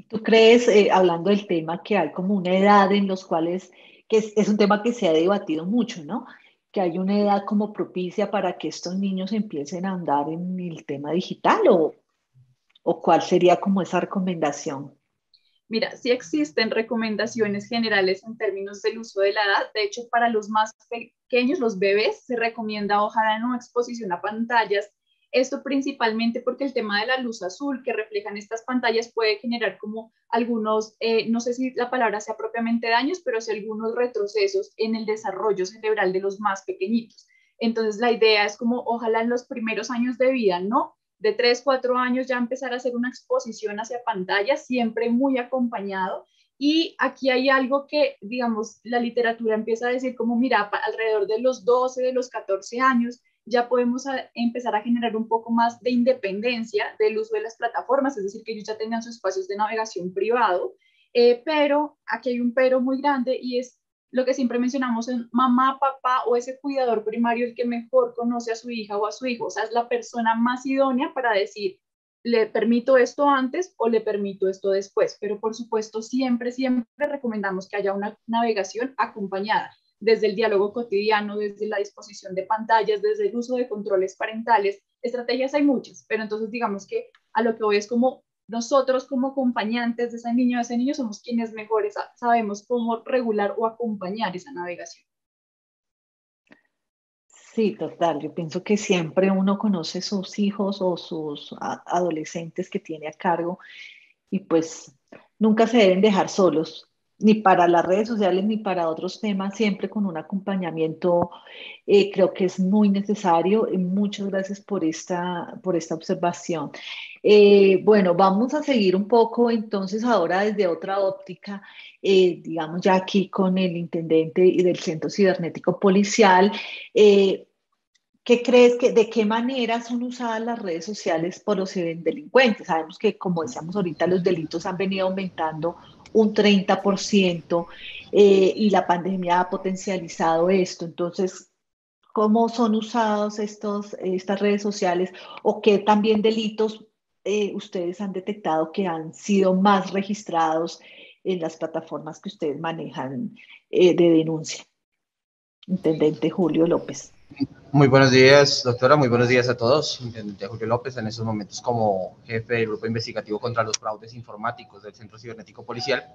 ¿Tú crees, hablando del tema, que hay como una edad en los cuales, que es un tema que se ha debatido mucho, ¿no? Que hay una edad como propicia para que estos niños empiecen a andar en el tema digital o cuál sería como esa recomendación? Mira, sí existen recomendaciones generales en términos del uso de la edad. De hecho, para los más pequeños, los bebés, se recomienda ojalá no exposición a pantallas. Esto principalmente porque el tema de la luz azul que reflejan estas pantallas puede generar como algunos, no sé si la palabra sea propiamente daños, pero sí algunos retrocesos en el desarrollo cerebral de los más pequeñitos. Entonces, la idea es como ojalá en los primeros años de vida, ¿no? De 3, 4 años ya empezar a hacer una exposición hacia pantalla, siempre muy acompañado. Y aquí hay algo que, digamos, la literatura empieza a decir como, mira, alrededor de los 12, de los 14 años, ya podemos empezar a generar un poco más de independencia del uso de las plataformas, es decir, que ellos ya tengan sus espacios de navegación privado, pero aquí hay un pero muy grande y es lo que siempre mencionamos en mamá, papá o ese cuidador primario el que mejor conoce a su hija o a su hijo, o sea, es la persona más idónea para decir, le permito esto antes o le permito esto después, pero por supuesto siempre recomendamos que haya una navegación acompañada, desde el diálogo cotidiano, desde la disposición de pantallas, desde el uso de controles parentales. Estrategias hay muchas, pero entonces digamos que a lo que voy es como nosotros como acompañantes de ese niño somos quienes mejores sabemos cómo regular o acompañar esa navegación. Sí, total. Yo pienso que siempre uno conoce sus hijos o sus adolescentes que tiene a cargo y pues nunca se deben dejar solos, ni para las redes sociales ni para otros temas, siempre con un acompañamiento. Creo que es muy necesario. Muchas gracias por esta observación. Bueno, vamos a seguir un poco entonces ahora desde otra óptica, digamos ya aquí con el intendente y del Centro Cibernético Policial. Eh, ¿Qué crees de qué manera son usadas las redes sociales por los ciberdelincuentes? Sabemos que, como decíamos ahorita, los delitos han venido aumentando un 30%, y la pandemia ha potencializado esto. Entonces, ¿cómo son usados estas redes sociales o qué también delitos ustedes han detectado que han sido más registrados en las plataformas que ustedes manejan de denuncia? Intendente Julio López. Muy buenos días, doctora. Muy buenos días a todos. Intendente Julio López, en estos momentos como jefe del Grupo Investigativo contra los Fraudes Informáticos del Centro Cibernético Policial.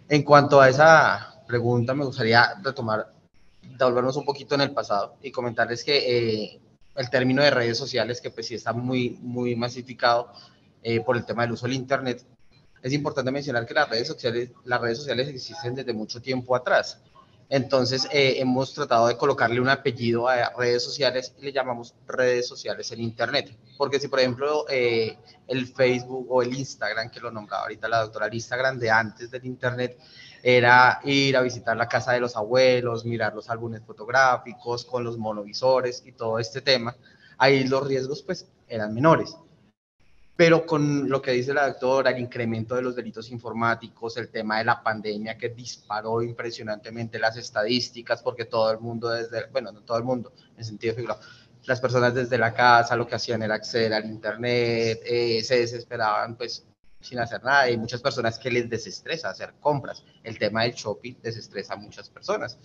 En cuanto a esa pregunta, me gustaría devolvernos un poquito en el pasado y comentarles que el término de redes sociales, que pues sí está muy masificado por el tema del uso del Internet, es importante mencionar que las redes sociales existen desde mucho tiempo atrás. Entonces, hemos tratado de colocarle un apellido a redes sociales y le llamamos redes sociales en Internet. Porque si, por ejemplo, el Facebook o el Instagram, que lo nombraba ahorita la doctora, el Instagram de antes del Internet, era ir a visitar la casa de los abuelos, mirar los álbumes fotográficos con los monovisores y todo este tema, ahí los riesgos pues eran menores. Pero con lo que dice la doctora, el incremento de los delitos informáticos, el tema de la pandemia que disparó impresionantemente las estadísticas, porque todo el mundo no todo el mundo, en sentido figurado, las personas desde la casa lo que hacían era acceder al internet, se desesperaban pues sin hacer nada. Hay muchas personas que les desestresa hacer compras. El tema del shopping desestresa a muchas personas.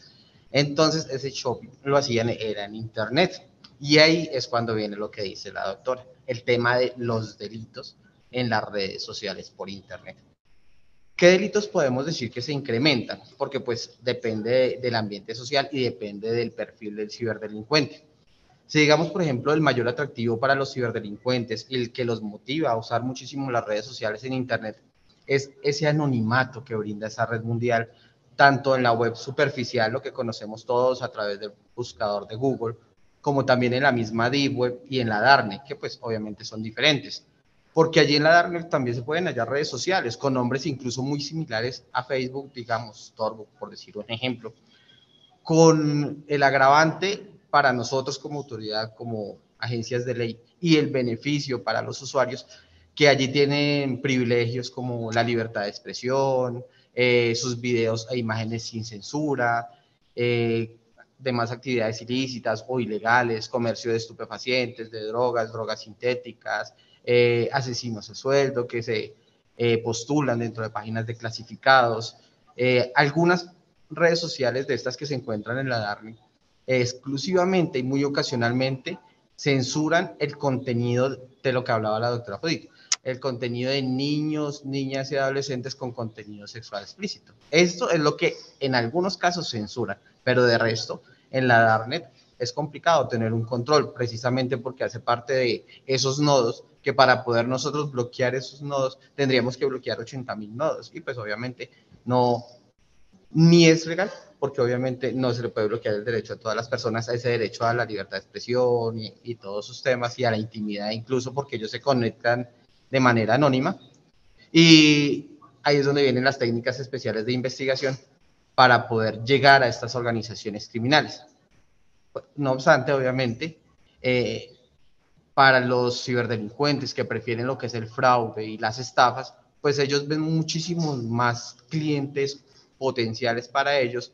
Entonces ese shopping lo hacían era en internet. Y ahí es cuando viene lo que dice la doctora, el tema de los delitos en las redes sociales por internet. ¿Qué delitos podemos decir que se incrementan? Porque pues depende del ambiente social y depende del perfil del ciberdelincuente. Si digamos, por ejemplo, el mayor atractivo para los ciberdelincuentes y el que los motiva a usar muchísimo las redes sociales en internet es ese anonimato que brinda esa red mundial, tanto en la web superficial, lo que conocemos todos a través del buscador de Google, como también en la misma Deep Web y en la Darknet, que pues obviamente son diferentes. Porque allí en la Darknet también se pueden hallar redes sociales con nombres incluso muy similares a Facebook, digamos, Torbo, por decir un ejemplo, con el agravante para nosotros como autoridad, como agencias de ley, y el beneficio para los usuarios, que allí tienen privilegios como la libertad de expresión, sus videos e imágenes sin censura, demás actividades ilícitas o ilegales, comercio de estupefacientes, de drogas sintéticas, asesinos a sueldo que se postulan dentro de páginas de clasificados, algunas redes sociales de estas que se encuentran en la Darknet, exclusivamente y muy ocasionalmente censuran el contenido de lo que hablaba la doctora Judith, el contenido de niños, niñas y adolescentes con contenido sexual explícito. Esto es lo que en algunos casos censuran, pero de resto, en la Darknet es complicado tener un control, precisamente porque hace parte de esos nodos que para poder nosotros bloquear esos nodos tendríamos que bloquear 80,000 nodos y pues obviamente no, ni es legal, porque obviamente no se le puede bloquear el derecho a todas las personas, a ese derecho a la libertad de expresión y todos sus temas y a la intimidad, incluso porque ellos se conectan de manera anónima. Y ahí es donde vienen las técnicas especiales de investigación para poder llegar a estas organizaciones criminales. No obstante, obviamente, Para los ciberdelincuentes que prefieren lo que es el fraude y las estafas, pues ellos ven muchísimos más clientes potenciales para ellos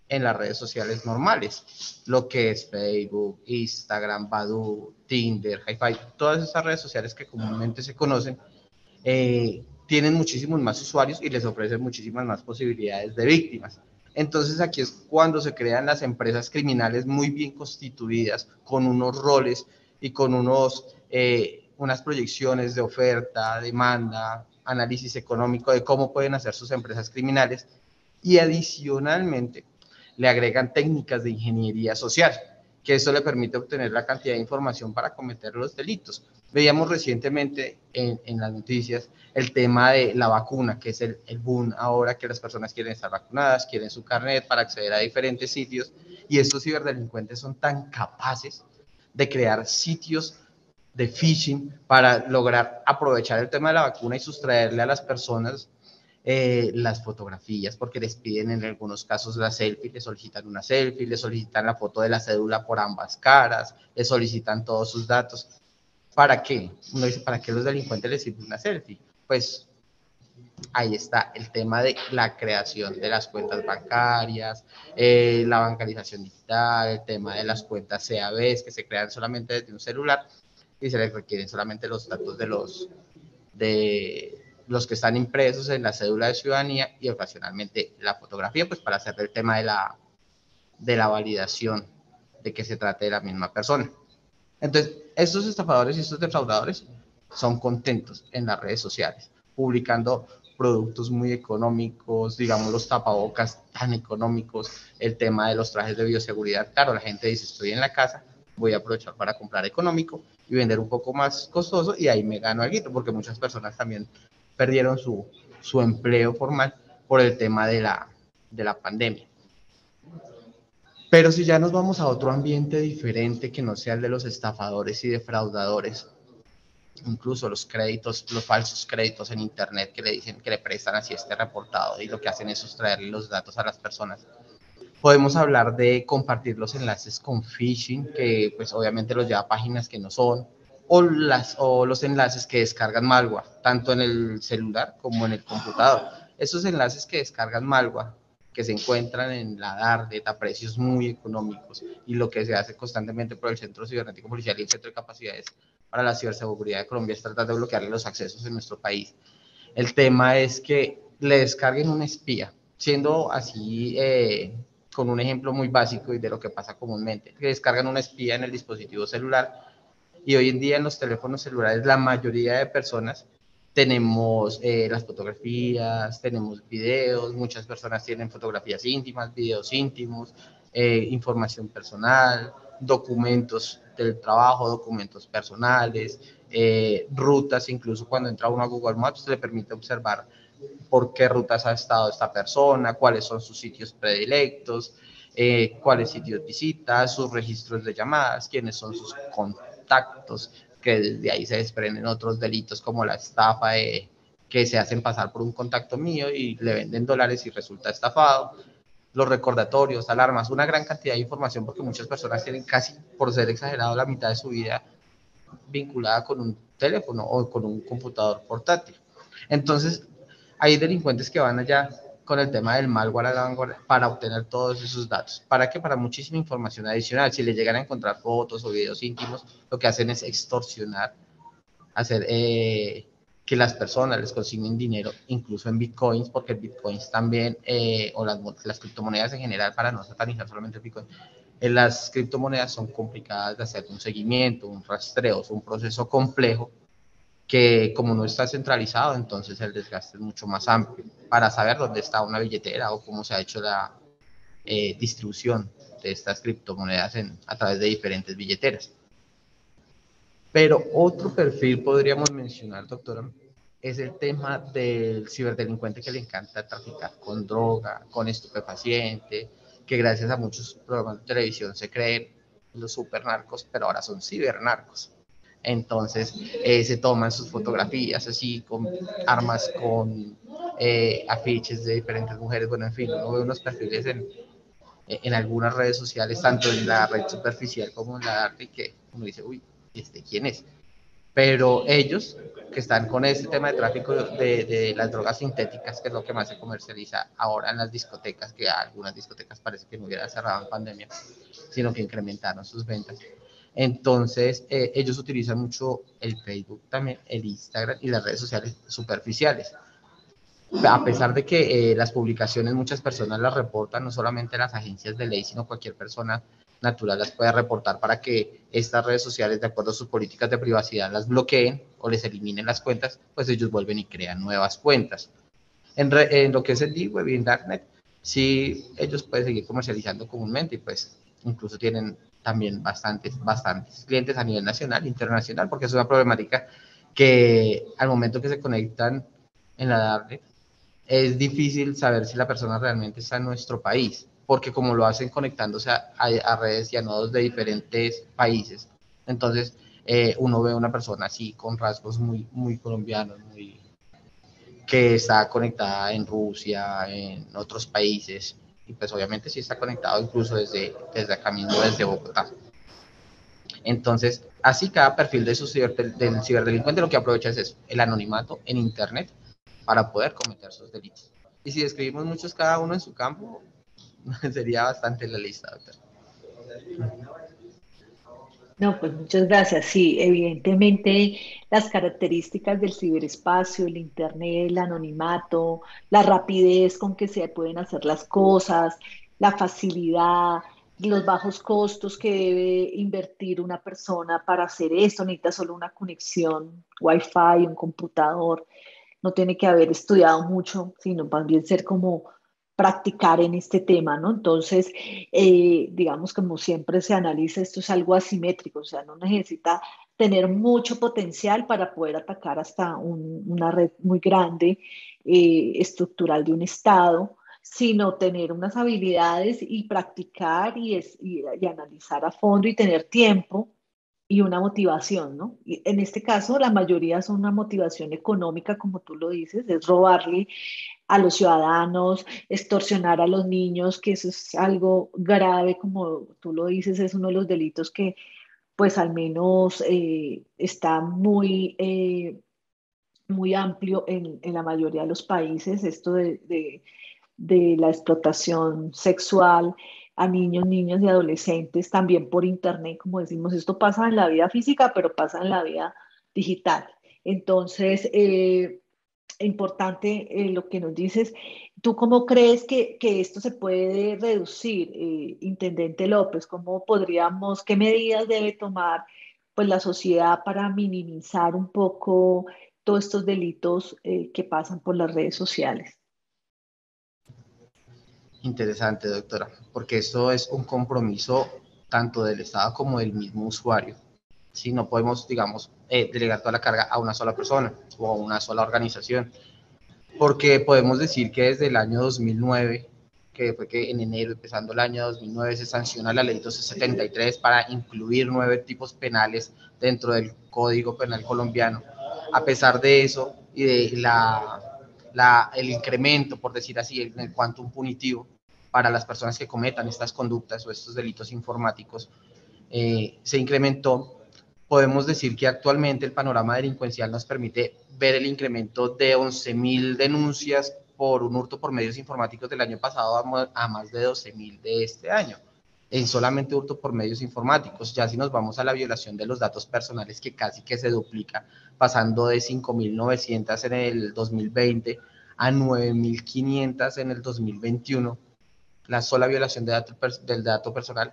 en las redes sociales normales, lo que es Facebook, Instagram, Badoo, Tinder, Hi-Fi, todas esas redes sociales que comúnmente se conocen, tienen muchísimos más usuarios y les ofrecen muchísimas más posibilidades de víctimas. Entonces aquí es cuando se crean las empresas criminales muy bien constituidas, con unos roles y con unas proyecciones de oferta, demanda, análisis económico de cómo pueden hacer sus empresas criminales, y adicionalmente le agregan técnicas de ingeniería social, que eso le permite obtener la cantidad de información para cometer los delitos. Veíamos recientemente en las noticias el tema de la vacuna, que es el boom ahora, que las personas quieren estar vacunadas, quieren su carnet para acceder a diferentes sitios, y estos ciberdelincuentes son tan capaces de crear sitios de phishing para lograr aprovechar el tema de la vacuna y sustraerle a las personas las fotografías, porque les piden en algunos casos la selfie, les solicitan una selfie, les solicitan la foto de la cédula por ambas caras, les solicitan todos sus datos. ¿Para qué? Uno dice, ¿para qué los delincuentes les sirve una selfie? Pues ahí está el tema de la creación de las cuentas bancarias, la bancarización digital, el tema de las cuentas CABs que se crean solamente desde un celular y se les requieren solamente los datos de los que están impresos en la cédula de ciudadanía y ocasionalmente la fotografía, pues para hacer el tema de la validación de que se trate de la misma persona. Entonces, estos estafadores y estos defraudadores son contentos en las redes sociales, publicando productos muy económicos, digamos los tapabocas tan económicos, el tema de los trajes de bioseguridad. Claro, la gente dice, estoy en la casa, voy a aprovechar para comprar económico y vender un poco más costoso y ahí me gano algo, porque muchas personas también perdieron su empleo formal por el tema de la pandemia. Pero si ya nos vamos a otro ambiente diferente que no sea el de los estafadores y defraudadores, incluso los créditos, los falsos créditos en internet que le dicen que le prestan así esté reportado y lo que hacen es sustraerle los datos a las personas. Podemos hablar de compartir los enlaces con phishing, que pues obviamente los lleva a páginas que no son, o los enlaces que descargan malware, tanto en el celular como en el computador. Esos enlaces que descargan malware, que se encuentran en la Darknet a precios muy económicos, y lo que se hace constantemente por el Centro Cibernético Policial y el Centro de Capacidades para la Ciberseguridad de Colombia es tratar de bloquearle los accesos en nuestro país. El tema es que le descarguen un espía, siendo así, con un ejemplo muy básico y de lo que pasa comúnmente, que descargan una espía en el dispositivo celular, y hoy en día en los teléfonos celulares la mayoría de personas tenemos las fotografías, tenemos videos, muchas personas tienen fotografías íntimas, videos íntimos, información personal, documentos del trabajo, documentos personales, rutas, incluso cuando entra uno a Google Maps le permite observar por qué rutas ha estado esta persona, cuáles son sus sitios predilectos, cuáles sitios visita, sus registros de llamadas, quiénes son sus contactos, que desde ahí se desprenden otros delitos como la estafa que se hacen pasar por un contacto mío y le venden dólares y resulta estafado, los recordatorios, alarmas, una gran cantidad de información porque muchas personas tienen casi, por ser exagerado, la mitad de su vida vinculada con un teléfono o con un computador portátil. Entonces, hay delincuentes que van allá con el tema del malware a la vanguardia para obtener todos esos datos. ¿Para qué? Para muchísima información adicional. Si le llegan a encontrar fotos o videos íntimos, lo que hacen es extorsionar, hacer que las personas les consignen dinero, incluso en bitcoins, porque el bitcoins también, o las criptomonedas en general, para no satanizar solamente el bitcoin, las criptomonedas son complicadas de hacer un seguimiento, un rastreo, es un proceso complejo que como no está centralizado, entonces el desgaste es mucho más amplio para saber dónde está una billetera o cómo se ha hecho la distribución de estas criptomonedas a través de diferentes billeteras. Pero otro perfil podríamos mencionar, doctora, es el tema del ciberdelincuente que le encanta traficar con droga, con estupefaciente, que gracias a muchos programas de televisión se creen los supernarcos, pero ahora son cibernarcos. Entonces se toman sus fotografías así con armas, con afiches de diferentes mujeres, bueno, en fin, uno ve unos perfiles en algunas redes sociales, tanto en la red superficial como en la dark, que uno dice, uy, ¿quién es? Pero ellos que están con este tema de tráfico de las drogas sintéticas, que es lo que más se comercializa ahora en las discotecas, que algunas discotecas parece que no hubieran cerrado en pandemia, sino que incrementaron sus ventas. Entonces, ellos utilizan mucho el Facebook también, el Instagram y las redes sociales superficiales. A pesar de que las publicaciones muchas personas las reportan, no solamente las agencias de ley, sino cualquier persona natural las puede reportar para que estas redes sociales, de acuerdo a sus políticas de privacidad, las bloqueen o les eliminen las cuentas, pues ellos vuelven y crean nuevas cuentas. En lo que es el Deep Web y en Darknet, sí, ellos pueden seguir comercializando comúnmente y pues incluso tienen también bastantes clientes a nivel nacional e internacional, porque es una problemática que al momento que se conectan en la Darknet, es difícil saber si la persona realmente está en nuestro país, porque como lo hacen conectándose a redes y a nodos de diferentes países, entonces uno ve una persona así con rasgos muy colombianos, que está conectada en Rusia, en otros países, y pues obviamente sí está conectado incluso desde acá mismo, desde Bogotá. Entonces, así cada perfil del ciberdelincuente lo que aprovecha es eso, el anonimato en Internet para poder cometer sus delitos. Y si describimos muchos cada uno en su campo, sería bastante la lista, doctor. No, pues muchas gracias. Sí, evidentemente las características del ciberespacio, el Internet, el anonimato, la rapidez con que se pueden hacer las cosas, la facilidad, los bajos costos que debe invertir una persona para hacer esto. Necesita solo una conexión, Wi-Fi, un computador. No tiene que haber estudiado mucho, sino más bien ser como practicar en este tema, ¿no? Entonces, digamos, como siempre se analiza, esto es algo asimétrico, o sea, no necesita tener mucho potencial para poder atacar hasta una red muy grande, estructural de un Estado, sino tener unas habilidades y practicar y analizar a fondo y tener tiempo y una motivación, ¿no? Y en este caso, la mayoría son una motivación económica, como tú lo dices, es robarle a los ciudadanos, extorsionar a los niños, que eso es algo grave, como tú lo dices, es uno de los delitos que, pues al menos está muy amplio en la mayoría de los países, esto de la explotación sexual a niños, niñas y adolescentes, también por internet, como decimos, esto pasa en la vida física, pero pasa en la vida digital. Entonces, importante lo que nos dices. ¿Tú cómo crees que esto se puede reducir, Intendente López? ¿Cómo podríamos, qué medidas debe tomar pues, la sociedad para minimizar un poco todos estos delitos que pasan por las redes sociales? Interesante, doctora, porque esto es un compromiso tanto del Estado como del mismo usuario. Si no podemos, digamos, delegar toda la carga a una sola persona o a una sola organización, porque podemos decir que desde el año 2009, que fue que en enero, empezando el año 2009, se sanciona la ley 1273 para incluir 9 tipos penales dentro del Código Penal colombiano. A pesar de eso y de el incremento, por decir así, en el quantum punitivo para las personas que cometan estas conductas o estos delitos informáticos, se incrementó. Podemos decir que actualmente el panorama delincuencial nos permite ver el incremento de 11.000 denuncias por un hurto por medios informáticos del año pasado a más de 12.000 de este año, en solamente hurto por medios informáticos. Ya si nos vamos a la violación de los datos personales, que casi que se duplica, pasando de 5.900 en el 2020 a 9.500 en el 2021, la sola violación del dato personal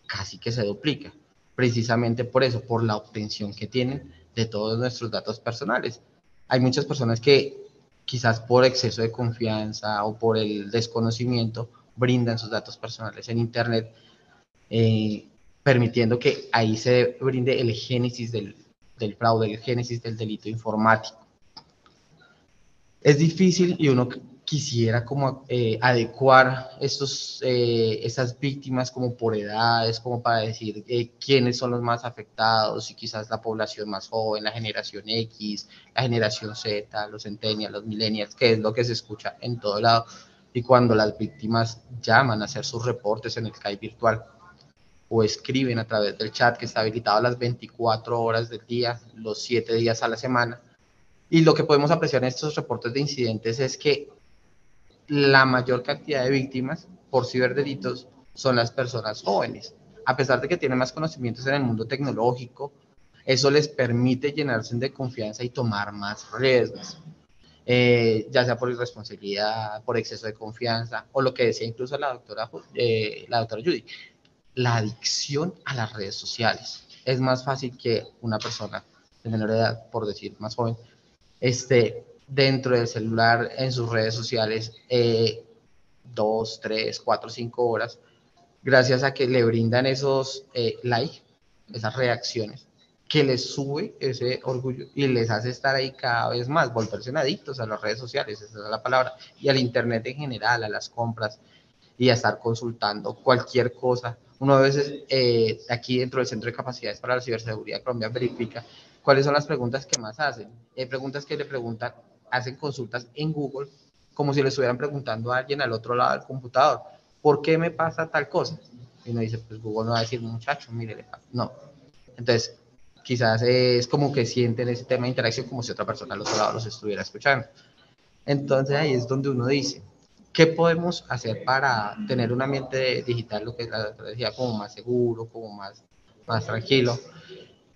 casi que se duplica, precisamente por eso, por la obtención que tienen de todos nuestros datos personales. Hay muchas personas que quizás por exceso de confianza o por el desconocimiento brindan sus datos personales en Internet, eh, permitiendo que ahí se brinde el génesis del fraude, el génesis del delito informático. Es difícil y uno quisiera como adecuar esas víctimas como por edades, como para decir quiénes son los más afectados y quizás la población más joven, la generación X, la generación Z, los centennials, los millennials, que es lo que se escucha en todo lado. Y cuando las víctimas llaman a hacer sus reportes en el CAI virtual o escriben a través del chat que está habilitado las 24 horas del día, los 7 días a la semana, y lo que podemos apreciar en estos reportes de incidentes es que la mayor cantidad de víctimas por ciberdelitos son las personas jóvenes. A pesar de que tienen más conocimientos en el mundo tecnológico, eso les permite llenarse de confianza y tomar más riesgos, ya sea por irresponsabilidad, por exceso de confianza, o lo que decía incluso la doctora Judy, la adicción a las redes sociales. Es más fácil que una persona de menor edad, por decir más joven, esté dentro del celular en sus redes sociales 2, 3, 4, 5 horas, gracias a que le brindan esos likes, esas reacciones, que les sube ese orgullo y les hace estar ahí cada vez más, volverse adictos a las redes sociales, esa es la palabra, y al internet en general, a las compras y a estar consultando cualquier cosa. Uno a veces aquí dentro del Centro de Capacidades para la Ciberseguridad de Colombia verifica cuáles son las preguntas que más hacen. Hay preguntas que le preguntan, hacen consultas en Google como si le estuvieran preguntando a alguien al otro lado del computador, ¿por qué me pasa tal cosa? Y uno dice, pues Google no va a decir, muchacho, mire, le pasa. No. Entonces, quizás es como que sienten ese tema de interacción como si otra persona al otro lado los estuviera escuchando. Entonces ahí es donde uno dice, ¿qué podemos hacer para tener un ambiente digital, lo que la decía, como más seguro, como más tranquilo?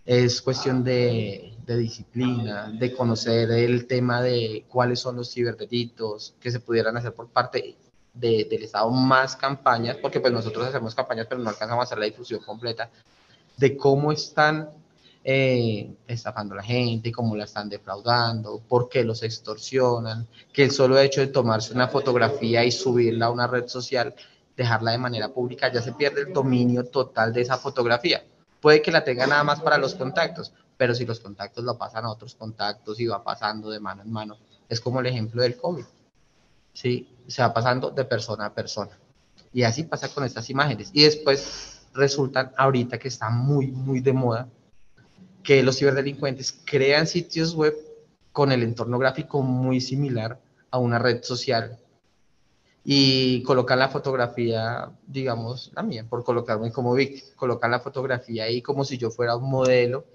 Es cuestión de disciplina, de conocer el tema de cuáles son los ciberdelitos que se pudieran hacer por parte del Estado, más campañas, porque pues nosotros hacemos campañas, pero no alcanzamos a hacer la difusión completa de cómo están estafando a la gente, cómo la están defraudando, por qué los extorsionan, que el solo hecho de tomarse una fotografía y subirla a una red social, dejarla de manera pública, ya se pierde el dominio total de esa fotografía. Puede que la tenga nada más para los contactos, pero si los contactos lo pasan a otros contactos y va pasando de mano en mano, es como el ejemplo del COVID, ¿sí? Se va pasando de persona a persona. Y así pasa con estas imágenes. Y después resultan ahorita que está muy de moda que los ciberdelincuentes crean sitios web con el entorno gráfico muy similar a una red social y colocan la fotografía, digamos, la mía, por colocarme como víctima, colocan la fotografía ahí como si yo fuera un modelo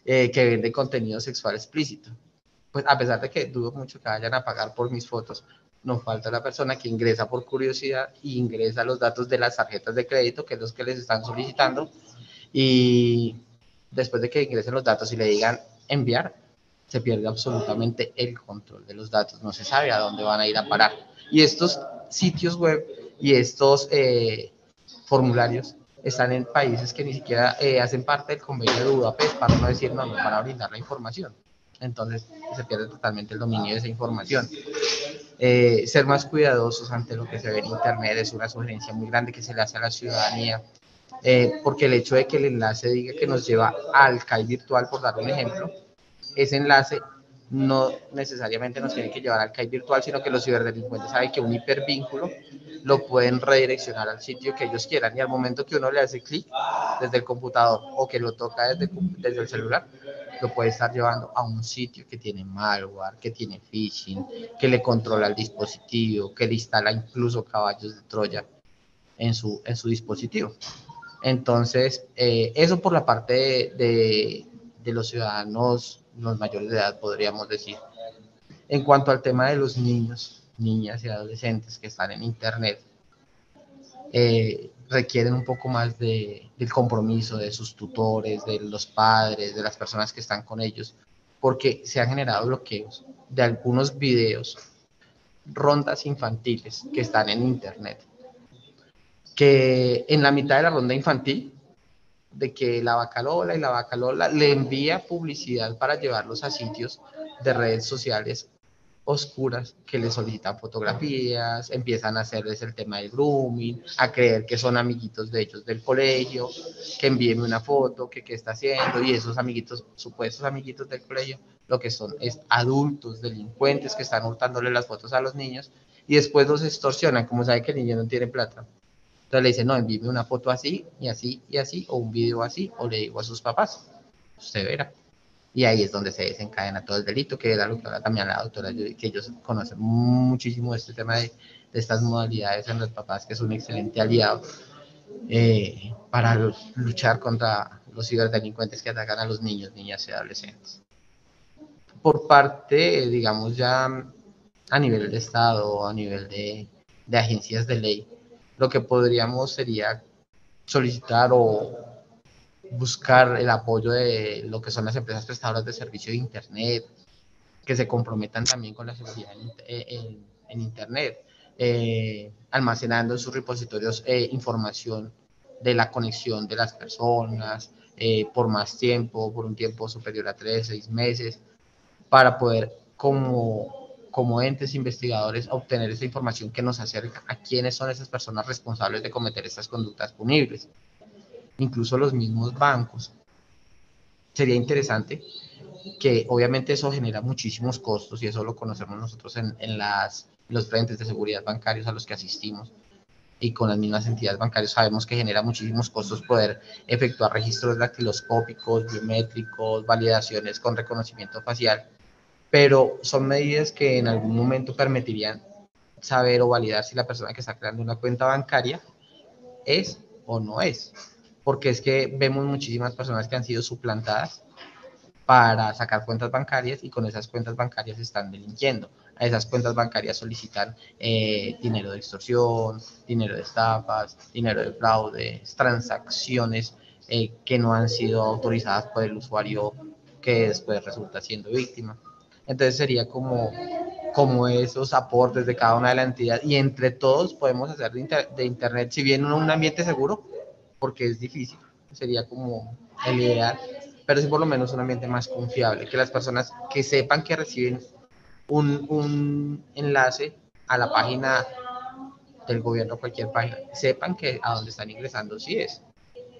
que vende contenido sexual explícito. Pues a pesar de que dudo mucho que vayan a pagar por mis fotos, no falta la persona que ingresa por curiosidad y ingresa los datos de las tarjetas de crédito, que es los que les están solicitando, y después de que ingresen los datos y le digan enviar, se pierde absolutamente el control de los datos, no se sabe a dónde van a ir a parar. Y estos sitios web y estos formularios están en países que ni siquiera hacen parte del convenio de Budapest, para no decir no, nos van a brindar la información. Entonces se pierde totalmente el dominio de esa información. Ser más cuidadosos ante lo que se ve en Internet es una sugerencia muy grande que se le hace a la ciudadanía, porque el hecho de que el enlace diga que nos lleva al CAI virtual, por dar un ejemplo, ese enlace no necesariamente nos tiene que llevar al CAI virtual, sino que los ciberdelincuentes saben que un hipervínculo lo pueden redireccionar al sitio que ellos quieran, y al momento que uno le hace clic desde el computador o que lo toca desde el celular, lo puede estar llevando a un sitio que tiene malware, que tiene phishing, que le controla el dispositivo, que le instala incluso caballos de Troya en su dispositivo. Entonces, eso por la parte de los ciudadanos, los mayores de edad, podríamos decir. En cuanto al tema de los niños, niñas y adolescentes que están en Internet, requieren un poco más del compromiso de sus tutores, de los padres, de las personas que están con ellos, porque se han generado bloqueos de algunos videos, rondas infantiles que están en Internet, que en la mitad de la ronda infantil, de que la vaca Lola y la vaca Lola le envía publicidad para llevarlos a sitios de redes sociales oscuras que le solicitan fotografías, empiezan a hacerles el tema del grooming, a creer que son amiguitos de ellos del colegio, que envíenme una foto, que qué está haciendo, y esos amiguitos, supuestos amiguitos del colegio, lo que son es adultos, delincuentes que están hurtándole las fotos a los niños y después los extorsionan, como sabe que el niño no tiene plata. Entonces le dicen, no, envíeme una foto así, y así, y así, o un video así, o le digo a sus papás, usted verá. Y ahí es donde se desencadena todo el delito, que era lo que habla también la doctora, que ellos conocen muchísimo este tema de estas modalidades en Red Papás, que es un excelente aliado para luchar contra los ciberdelincuentes que atacan a los niños, niñas y adolescentes. Por parte, digamos, ya a nivel de Estado, a nivel de agencias de ley, lo que podríamos sería solicitar o buscar el apoyo de lo que son las empresas prestadoras de servicio de Internet, que se comprometan también con la seguridad en Internet, almacenando en sus repositorios información de la conexión de las personas por más tiempo, por un tiempo superior a 3, 6 meses, para poder como entes investigadores obtener esa información que nos acerca a quiénes son esas personas responsables de cometer estas conductas punibles. Incluso los mismos bancos. Sería interesante que obviamente eso genera muchísimos costos y eso lo conocemos nosotros en los frentes de seguridad bancarios a los que asistimos, y con las mismas entidades bancarias sabemos que genera muchísimos costos poder efectuar registros dactiloscópicos, biométricos, validaciones con reconocimiento facial, pero son medidas que en algún momento permitirían saber o validar si la persona que está creando una cuenta bancaria es o no es, porque es que vemos muchísimas personas que han sido suplantadas para sacar cuentas bancarias y con esas cuentas bancarias están delinquiendo. A esas cuentas bancarias solicitan dinero de extorsión, dinero de estafas, dinero de fraude, transacciones que no han sido autorizadas por el usuario que después resulta siendo víctima. Entonces sería como esos aportes de cada una de las entidades y entre todos podemos hacer de Internet, si bien un ambiente seguro, porque es difícil, sería como el ideal, pero sí por lo menos un ambiente más confiable, que las personas que sepan que reciben un enlace a la página del gobierno, cualquier página, sepan que a donde están ingresando sí es,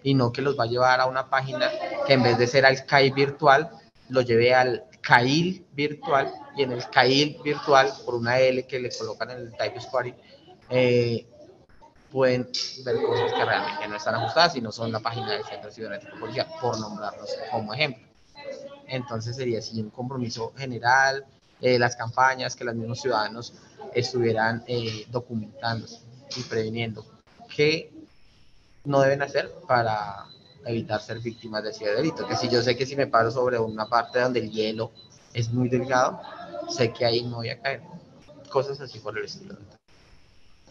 y no que los va a llevar a una página que en vez de ser al CAI virtual, lo lleve al CAIL virtual, y en el CAIL virtual, por una L que le colocan en el Type Square, pueden ver cosas que realmente no están ajustadas y no son la página del Centro Cibernético Policial, por nombrarlos como ejemplo. Entonces sería así un compromiso general, las campañas, que los mismos ciudadanos estuvieran documentándose y previniendo qué no deben hacer para evitar ser víctimas de ciberdelito. Que si yo sé que si me paro sobre una parte donde el hielo es muy delgado, sé que ahí no voy a caer. Cosas así por el estilo.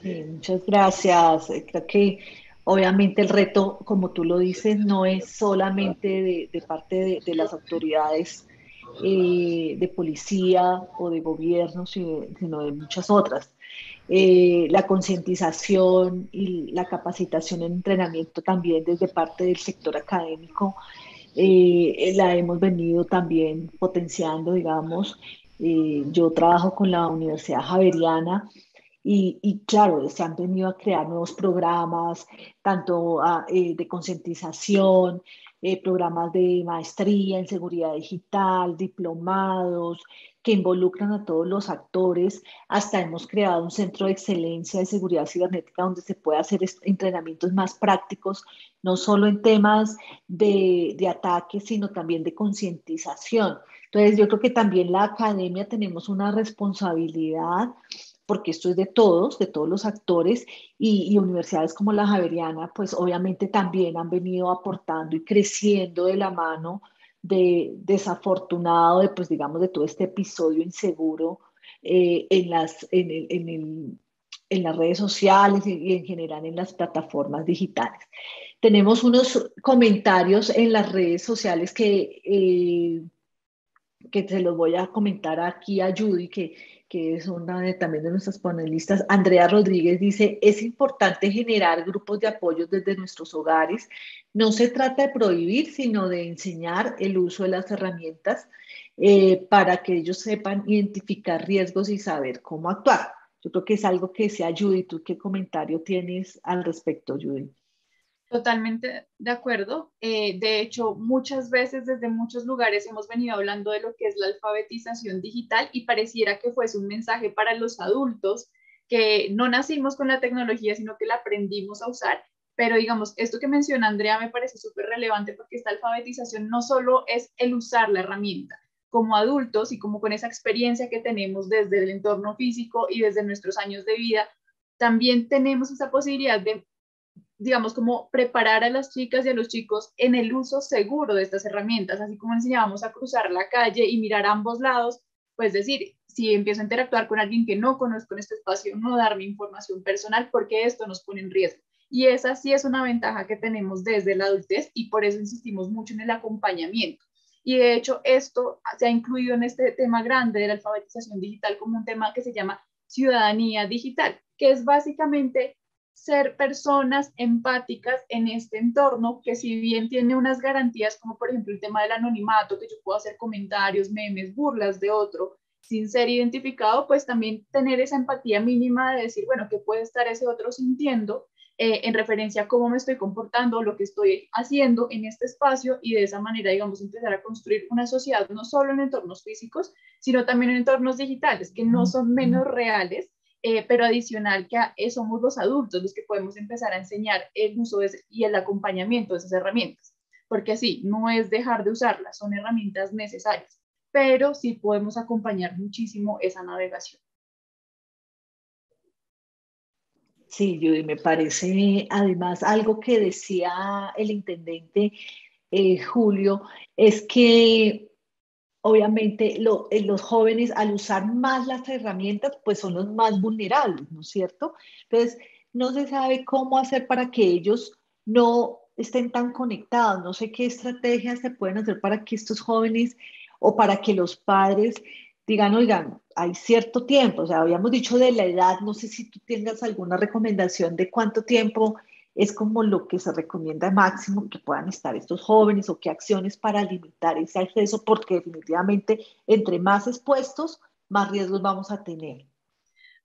Sí, muchas gracias. Creo que obviamente el reto, como tú lo dices, no es solamente de parte de las autoridades de policía o de gobierno, sino de muchas otras. La concientización y la capacitación en entrenamiento también desde parte del sector académico la hemos venido también potenciando, digamos. Yo trabajo con la Universidad Javeriana y claro, se han venido a crear nuevos programas, tanto de concientización, programas de maestría en seguridad digital, diplomados, que involucran a todos los actores. Hasta hemos creado un centro de excelencia de seguridad cibernética donde se puede hacer entrenamientos más prácticos, no solo en temas de ataques, sino también de concientización. Entonces, yo creo que también la academia tenemos una responsabilidad porque esto es de todos los actores y universidades como la Javeriana, pues obviamente también han venido aportando y creciendo de la mano de desafortunado, de, pues digamos, de todo este episodio inseguro en las redes sociales y en general en las plataformas digitales. Tenemos unos comentarios en las redes sociales que se los voy a comentar aquí a Judy, que es una también de nuestras panelistas. Andrea Rodríguez dice, es importante generar grupos de apoyo desde nuestros hogares. No se trata de prohibir, sino de enseñar el uso de las herramientas para que ellos sepan identificar riesgos y saber cómo actuar. Yo creo que es algo que sea Judy. ¿Tú qué comentario tienes al respecto, Judy? Totalmente de acuerdo. De hecho, muchas veces desde muchos lugares hemos venido hablando de lo que es la alfabetización digital y pareciera que fuese un mensaje para los adultos que no nacimos con la tecnología, sino que la aprendimos a usar. Pero digamos, esto que menciona Andrea me parece súper relevante porque esta alfabetización no solo es el usar la herramienta. Como adultos y como con esa experiencia que tenemos desde el entorno físico y desde nuestros años de vida, también tenemos esa posibilidad de, digamos, como preparar a las chicas y a los chicos en el uso seguro de estas herramientas, así como enseñábamos a cruzar la calle y mirar a ambos lados, pues decir, si empiezo a interactuar con alguien que no conozco en este espacio, no dar mi información personal porque esto nos pone en riesgo. Y esa sí es una ventaja que tenemos desde la adultez y por eso insistimos mucho en el acompañamiento. Y de hecho esto se ha incluido en este tema grande de la alfabetización digital como un tema que se llama ciudadanía digital, que es básicamente ser personas empáticas en este entorno que si bien tiene unas garantías como por ejemplo el tema del anonimato, que yo puedo hacer comentarios, memes, burlas de otro sin ser identificado, pues también tener esa empatía mínima de decir, bueno, ¿qué puede estar ese otro sintiendo? En referencia a cómo me estoy comportando, lo que estoy haciendo en este espacio y de esa manera, digamos, empezar a construir una sociedad no solo en entornos físicos, sino también en entornos digitales, que no son menos reales, pero adicional que somos los adultos los que podemos empezar a enseñar el uso y el acompañamiento de esas herramientas, porque sí, no es dejar de usarlas, son herramientas necesarias, pero sí podemos acompañar muchísimo esa navegación. Sí, Judy, me parece además algo que decía el intendente Julio, es que obviamente los jóvenes al usar más las herramientas, pues son los más vulnerables, ¿no es cierto? Entonces, no se sabe cómo hacer para que ellos no estén tan conectados, no sé qué estrategias se pueden hacer para que estos jóvenes o para que los padres digan, oigan, hay cierto tiempo, o sea, habíamos dicho de la edad, no sé si tú tengas alguna recomendación de cuánto tiempo es como lo que se recomienda máximo que puedan estar estos jóvenes o qué acciones para limitar ese acceso, porque definitivamente entre más expuestos, más riesgos vamos a tener.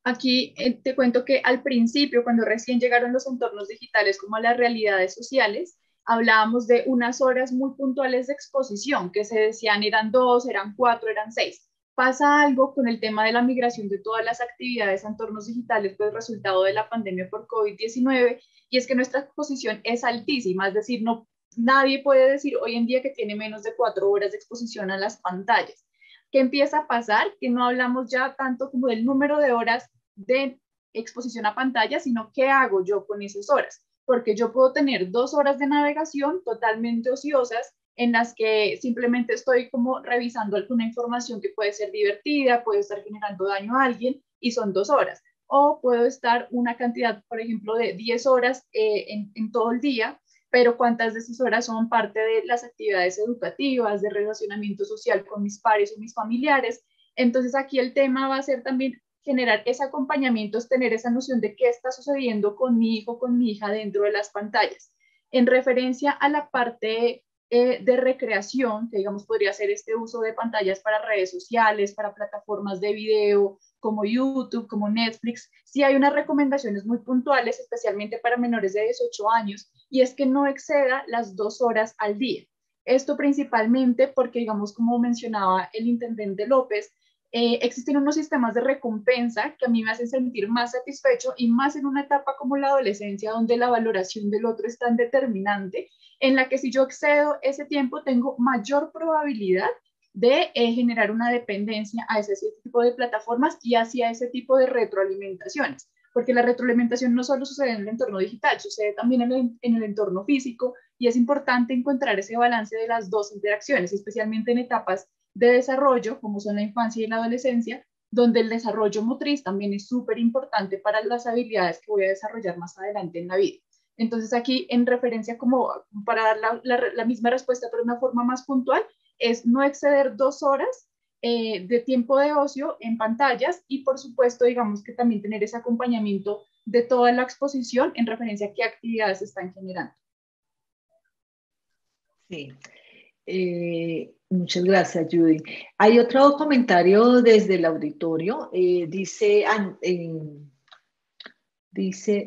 Aquí te cuento que al principio, cuando recién llegaron los entornos digitales como a las realidades sociales, hablábamos de unas horas muy puntuales de exposición, que se decían eran 2, eran 4, eran 6. Pasa algo con el tema de la migración de todas las actividades a entornos digitales, pues resultado de la pandemia por COVID-19, y es que nuestra exposición es altísima, es decir, no, nadie puede decir hoy en día que tiene menos de 4 horas de exposición a las pantallas. ¿Qué empieza a pasar? Que no hablamos ya tanto como del número de horas de exposición a pantalla, sino qué hago yo con esas horas. Porque yo puedo tener 2 horas de navegación totalmente ociosas en las que simplemente estoy como revisando alguna información que puede ser divertida, puede estar generando daño a alguien y son 2 horas. O puedo estar una cantidad, por ejemplo, de 10 horas en todo el día, pero cuántas de esas horas son parte de las actividades educativas, de relacionamiento social con mis pares o mis familiares. Entonces aquí el tema va a ser también generar ese acompañamiento, es tener esa noción de qué está sucediendo con mi hijo, con mi hija dentro de las pantallas. En referencia a la parte de recreación, que digamos podría ser este uso de pantallas para redes sociales, para plataformas de video como YouTube, como Netflix, sí hay unas recomendaciones muy puntuales, especialmente para menores de 18 años, y es que no exceda las 2 horas al día. Esto principalmente porque, digamos, como mencionaba el intendente López, existen unos sistemas de recompensa que a mí me hacen sentir más satisfecho y más en una etapa como la adolescencia donde la valoración del otro es tan determinante, en la que si yo excedo ese tiempo tengo mayor probabilidad de generar una dependencia a ese tipo de plataformas y hacia ese tipo de retroalimentaciones. Porque la retroalimentación no solo sucede en el entorno digital, sucede también en el entorno físico y es importante encontrar ese balance de las dos interacciones, especialmente en etapas de desarrollo, como son la infancia y la adolescencia, donde el desarrollo motriz también es súper importante para las habilidades que voy a desarrollar más adelante en la vida. Entonces aquí, en referencia como para dar la misma respuesta, pero de una forma más puntual, es no exceder 2 horas de tiempo de ocio en pantallas y por supuesto, digamos que también tener ese acompañamiento de toda la exposición en referencia a qué actividades se están generando. Sí. Muchas gracias, Judy. Hay otro comentario desde el auditorio. Dice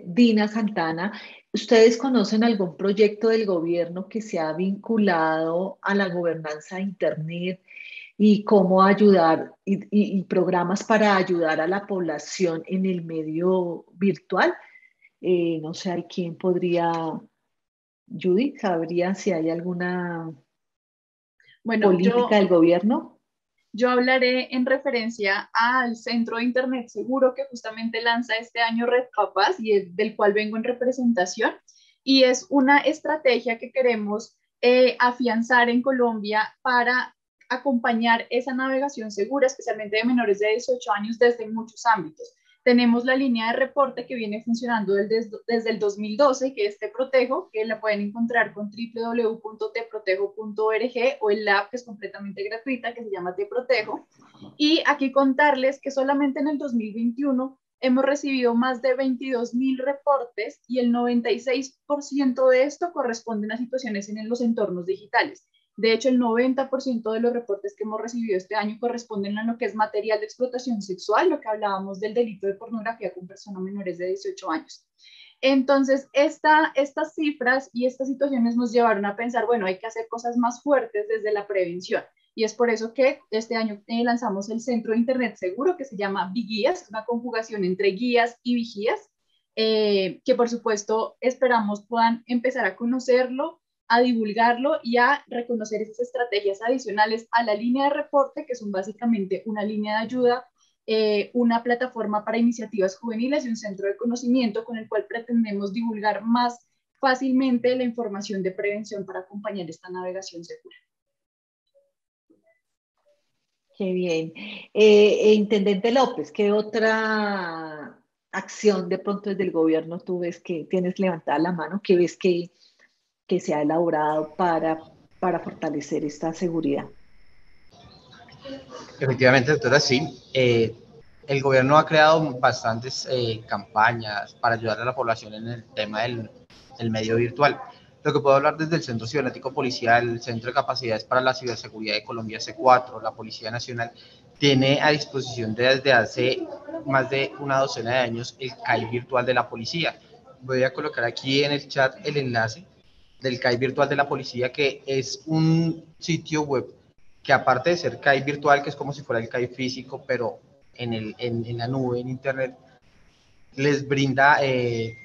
Dina Santana, ¿ustedes conocen algún proyecto del gobierno que se ha vinculado a la gobernanza de Internet y cómo ayudar y programas para ayudar a la población en el medio virtual? No sé, ¿hay quién podría, Judy, sabría si hay alguna política del gobierno? Yo hablaré en referencia al Centro de Internet Seguro que justamente lanza este año Red Papás y del cual vengo en representación. Y es una estrategia que queremos afianzar en Colombia para acompañar esa navegación segura, especialmente de menores de 18 años, desde muchos ámbitos. Tenemos la línea de reporte que viene funcionando desde el 2012, que es Te Protejo, que la pueden encontrar con www.teprotejo.org o el app que es completamente gratuita, que se llama Te Protejo. Y aquí contarles que solamente en el 2021 hemos recibido más de 22.000 reportes y el 96% de esto corresponden a situaciones en los entornos digitales. De hecho, el 90% de los reportes que hemos recibido este año corresponden a lo que es material de explotación sexual, lo que hablábamos del delito de pornografía con personas menores de 18 años. Entonces, estas cifras y estas situaciones nos llevaron a pensar, bueno, hay que hacer cosas más fuertes desde la prevención. Y es por eso que este año lanzamos el Centro de Internet Seguro, que se llama Vigías, una conjugación entre guías y vigías, que por supuesto esperamos puedan empezar a conocerlo, a divulgarlo y a reconocer esas estrategias adicionales a la línea de reporte, que son básicamente una línea de ayuda, una plataforma para iniciativas juveniles y un centro de conocimiento con el cual pretendemos divulgar más fácilmente la información de prevención para acompañar esta navegación segura. Qué bien. Intendente López, ¿qué otra acción de pronto desde el gobierno tú ves que tienes levantada la mano, que ves que se ha elaborado para fortalecer esta seguridad? Efectivamente, doctora, sí. El gobierno ha creado bastantes campañas para ayudar a la población en el tema del medio virtual. Lo que puedo hablar desde el Centro Cibernético Policial, el Centro de Capacidades para la Ciberseguridad de Colombia, C4, la Policía Nacional, tiene a disposición desde hace más de una docena de años el CAI virtual de la policía. Voy a colocar aquí en el chat el enlace del CAI virtual de la policía, que es un sitio web que aparte de ser CAI virtual, que es como si fuera el CAI físico, pero en la nube, en internet, les brinda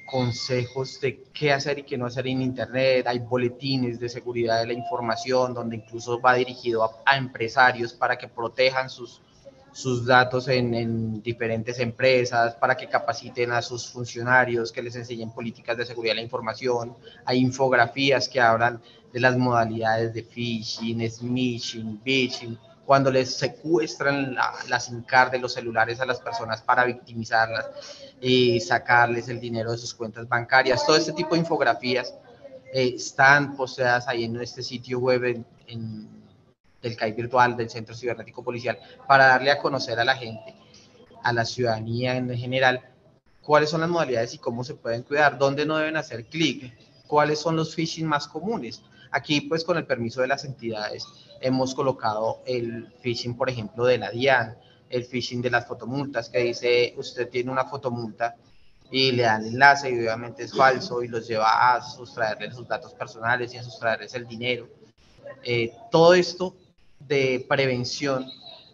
consejos de qué hacer y qué no hacer en internet. Hay boletines de seguridad de la información, donde incluso va dirigido a empresarios para que protejan sus datos en diferentes empresas, para que capaciten a sus funcionarios, que les enseñen políticas de seguridad de la información. Hay infografías que hablan de las modalidades de phishing, smishing, bitching, cuando les secuestran la SIM card de los celulares a las personas para victimizarlas y sacarles el dinero de sus cuentas bancarias. Todo este tipo de infografías están posteadas ahí en este sitio web del CAI virtual del Centro Cibernético Policial, para darle a conocer a la gente, a la ciudadanía en general, cuáles son las modalidades y cómo se pueden cuidar, dónde no deben hacer clic, cuáles son los phishing más comunes. Aquí, pues, con el permiso de las entidades, hemos colocado el phishing, por ejemplo, de la DIAN, el phishing de las fotomultas, que dice, usted tiene una fotomulta, y le dan enlace y obviamente es falso y los lleva a sustraerles sus datos personales y a sustraerles el dinero. Todo esto de prevención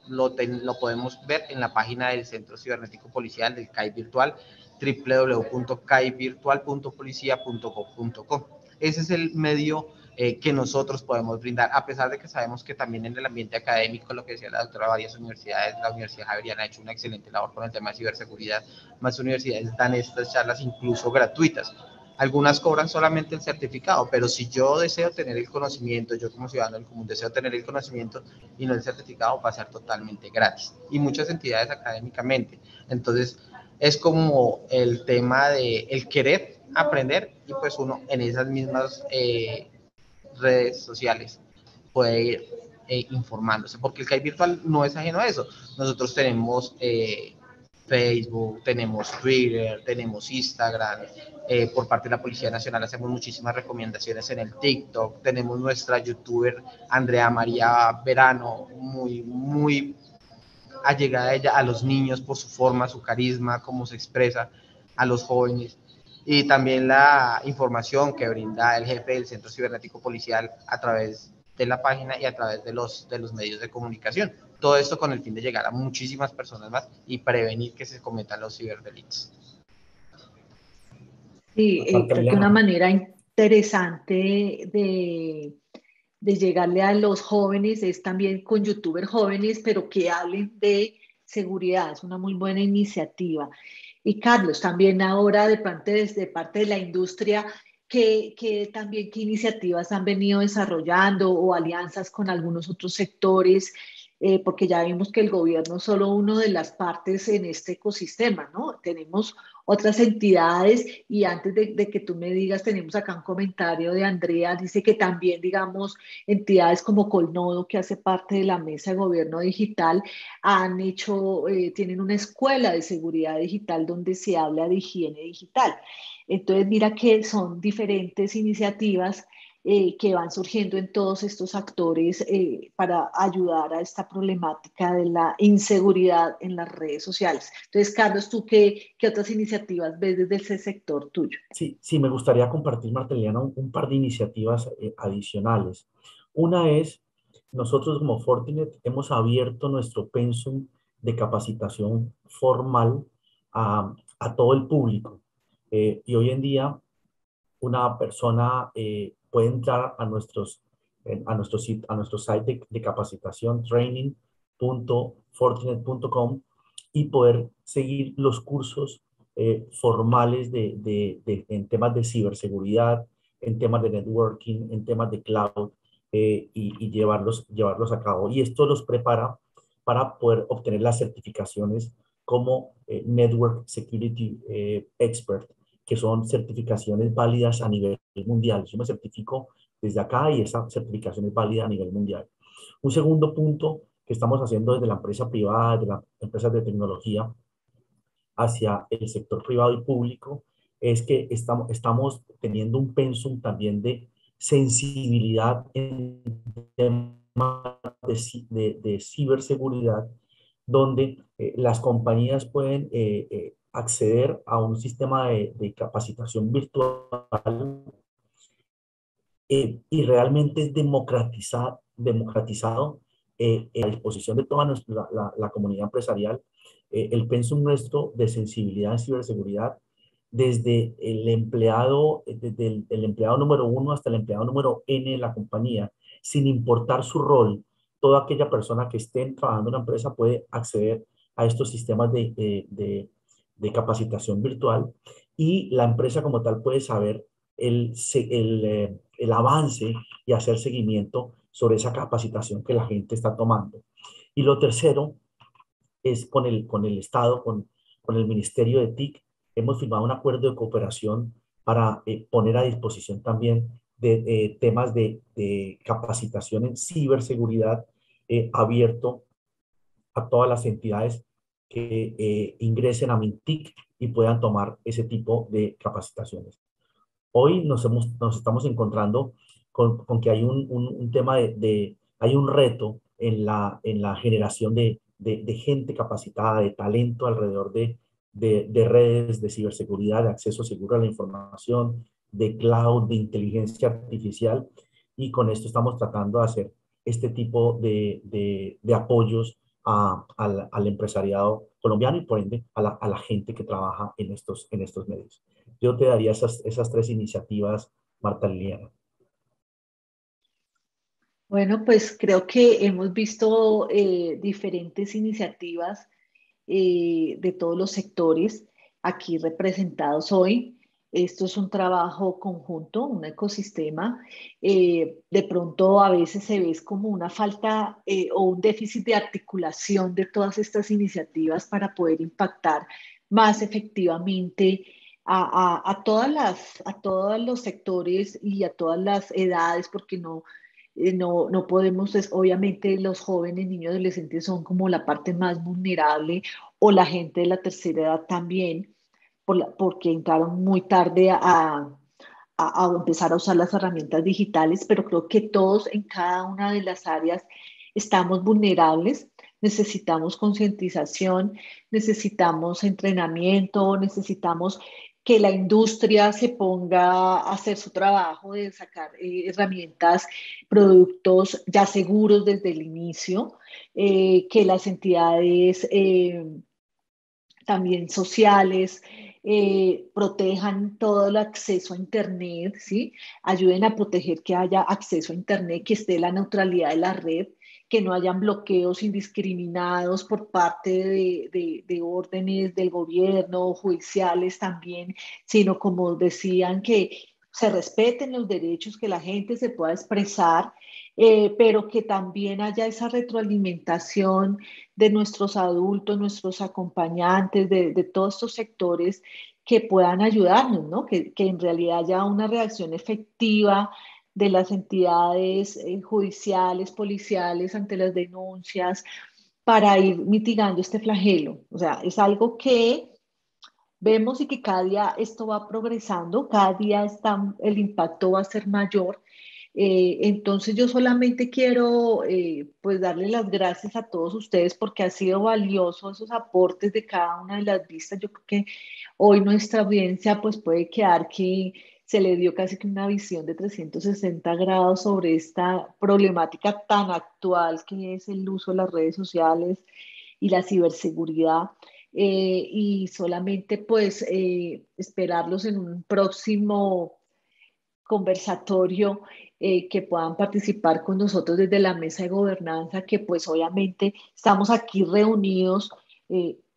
lo podemos ver en la página del Centro Cibernético Policial del CAI Virtual, www.caivirtual.policia.gov.co. Ese es el medio que nosotros podemos brindar, a pesar de que sabemos que también en el ambiente académico, lo que decía la doctora, varias universidades, la Universidad Javeriana ha hecho una excelente labor con el tema de ciberseguridad. Más universidades dan estas charlas incluso gratuitas. Algunas cobran solamente el certificado, pero si yo deseo tener el conocimiento, yo como ciudadano del común deseo tener el conocimiento y no el certificado, va a ser totalmente gratis. Y muchas entidades académicamente. Entonces, es como el tema de el querer aprender, y pues uno en esas mismas redes sociales puede ir informándose, porque el CAI virtual no es ajeno a eso. Nosotros tenemos Facebook, tenemos Twitter, tenemos Instagram. Por parte de la Policía Nacional hacemos muchísimas recomendaciones en el TikTok. Tenemos nuestra youtuber Andrea María Verano, muy allegada a ella, a los niños por su forma, su carisma, cómo se expresa, a los jóvenes. Y también la información que brinda el jefe del Centro Cibernético Policial a través de la página y a través de los medios de comunicación. Todo esto con el fin de llegar a muchísimas personas más y prevenir que se cometan los ciberdelitos. Sí, creo que una manera interesante de llegarle a los jóvenes es también con youtubers jóvenes, pero que hablen de seguridad. Es una muy buena iniciativa. Y Carlos, también ahora de parte, desde parte de la industria, también qué iniciativas han venido desarrollando o alianzas con algunos otros sectores, porque ya vimos que el gobierno es solo una de las partes en este ecosistema, ¿no? Tenemos otras entidades y antes de que tú me digas, tenemos acá un comentario de Andrea, dice que también, digamos, entidades como Colnodo, que hace parte de la mesa de gobierno digital, han hecho, tienen una escuela de seguridad digital donde se habla de higiene digital. Entonces, mira que son diferentes iniciativas que van surgiendo en todos estos actores para ayudar a esta problemática de la inseguridad en las redes sociales. Entonces, Carlos, ¿tú qué otras iniciativas ves desde ese sector tuyo? Sí, sí, me gustaría compartir, Marteliana, un par de iniciativas adicionales. Una es, nosotros como Fortinet hemos abierto nuestro pensum de capacitación formal a todo el público. Y hoy en día una persona puede entrar a nuestro site de capacitación training.fortinet.com y poder seguir los cursos formales en temas de ciberseguridad, en temas de networking, en temas de cloud y llevarlos a cabo. Y esto los prepara para poder obtener las certificaciones como Network Security Expert, que son certificaciones válidas a nivel mundial. Yo me certifico desde acá y esa certificación es válida a nivel mundial. Un segundo punto que estamos haciendo desde la empresa privada, de las empresas de tecnología, hacia el sector privado y público, es que estamos teniendo un pensum también de sensibilidad en temas de ciberseguridad, donde las compañías pueden acceder a un sistema de capacitación virtual y realmente es democratizado a disposición de toda la comunidad empresarial. El pensum nuestro de sensibilidad en ciberseguridad, desde el empleado número 1 hasta el empleado número N de la compañía, sin importar su rol, toda aquella persona que esté trabajando en una empresa puede acceder a estos sistemas de capacitación virtual y la empresa como tal puede saber el avance y hacer seguimiento sobre esa capacitación que la gente está tomando. Y lo tercero es con el Estado, con el Ministerio de TIC. Hemos firmado un acuerdo de cooperación para poner a disposición también de temas de capacitación en ciberseguridad abierto a todas las entidades que ingresen a MINTIC y puedan tomar ese tipo de capacitaciones. Hoy nos estamos encontrando con que hay un tema hay un reto en la generación de gente capacitada, de talento alrededor de redes, de ciberseguridad, de acceso seguro a la información, de cloud, de inteligencia artificial. Y con esto estamos tratando de hacer este tipo de apoyos al empresariado colombiano y por ende a la gente que trabaja en estos medios. Yo te daría esas tres iniciativas, Marta Liliana. Bueno, pues creo que hemos visto diferentes iniciativas de todos los sectores aquí representados hoy. Esto es un trabajo conjunto, un ecosistema. De pronto a veces se ve como una falta o un déficit de articulación de todas estas iniciativas para poder impactar más efectivamente a todos los sectores y a todas las edades, porque no podemos, obviamente los jóvenes, niños, adolescentes son como la parte más vulnerable o la gente de la tercera edad también, porque entraron muy tarde a empezar a usar las herramientas digitales, pero creo que todos en cada una de las áreas estamos vulnerables, necesitamos concientización, necesitamos entrenamiento, necesitamos que la industria se ponga a hacer su trabajo de sacar herramientas, productos ya seguros desde el inicio, que las entidades también sociales, protejan todo el acceso a Internet, ¿sí? Ayuden a proteger que haya acceso a Internet, que esté la neutralidad de la red, que no hayan bloqueos indiscriminados por parte de órdenes del gobierno, judiciales también, sino como decían, que se respeten los derechos, que la gente se pueda expresar, pero que también haya esa retroalimentación de nuestros adultos, nuestros acompañantes, de todos estos sectores que puedan ayudarnos, ¿no? Que en realidad haya una reacción efectiva de las entidades judiciales, policiales ante las denuncias para ir mitigando este flagelo. O sea, es algo que vemos y que cada día esto va progresando, cada día el impacto va a ser mayor. Entonces yo solamente quiero pues darle las gracias a todos ustedes porque ha sido valioso esos aportes de cada una de las vistas. Yo creo que hoy nuestra audiencia pues puede quedar que se le dio casi que una visión de 360 grados sobre esta problemática tan actual que es el uso de las redes sociales y la ciberseguridad. Y solamente pues esperarlos en un próximo conversatorio, que puedan participar con nosotros desde la mesa de gobernanza, que pues obviamente estamos aquí reunidos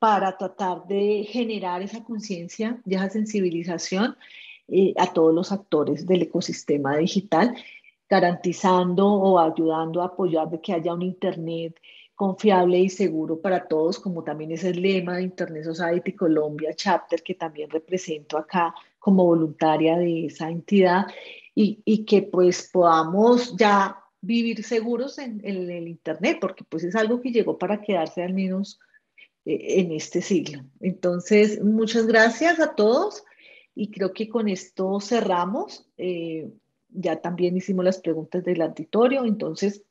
para tratar de generar esa conciencia y esa sensibilización a todos los actores del ecosistema digital, garantizando o ayudando a apoyar de que haya un Internet confiable y seguro para todos, como también es el lema de Internet Society Colombia Chapter, que también represento acá como voluntaria de esa entidad, y que pues podamos ya vivir seguros en el Internet, porque pues es algo que llegó para quedarse al menos en este siglo. Entonces, muchas gracias a todos y creo que con esto cerramos. Ya también hicimos las preguntas del auditorio, entonces,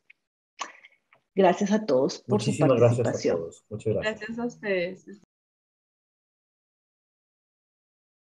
gracias a todos por su Muchísimas gracias a participación. todos. Muchas gracias. Gracias a ustedes.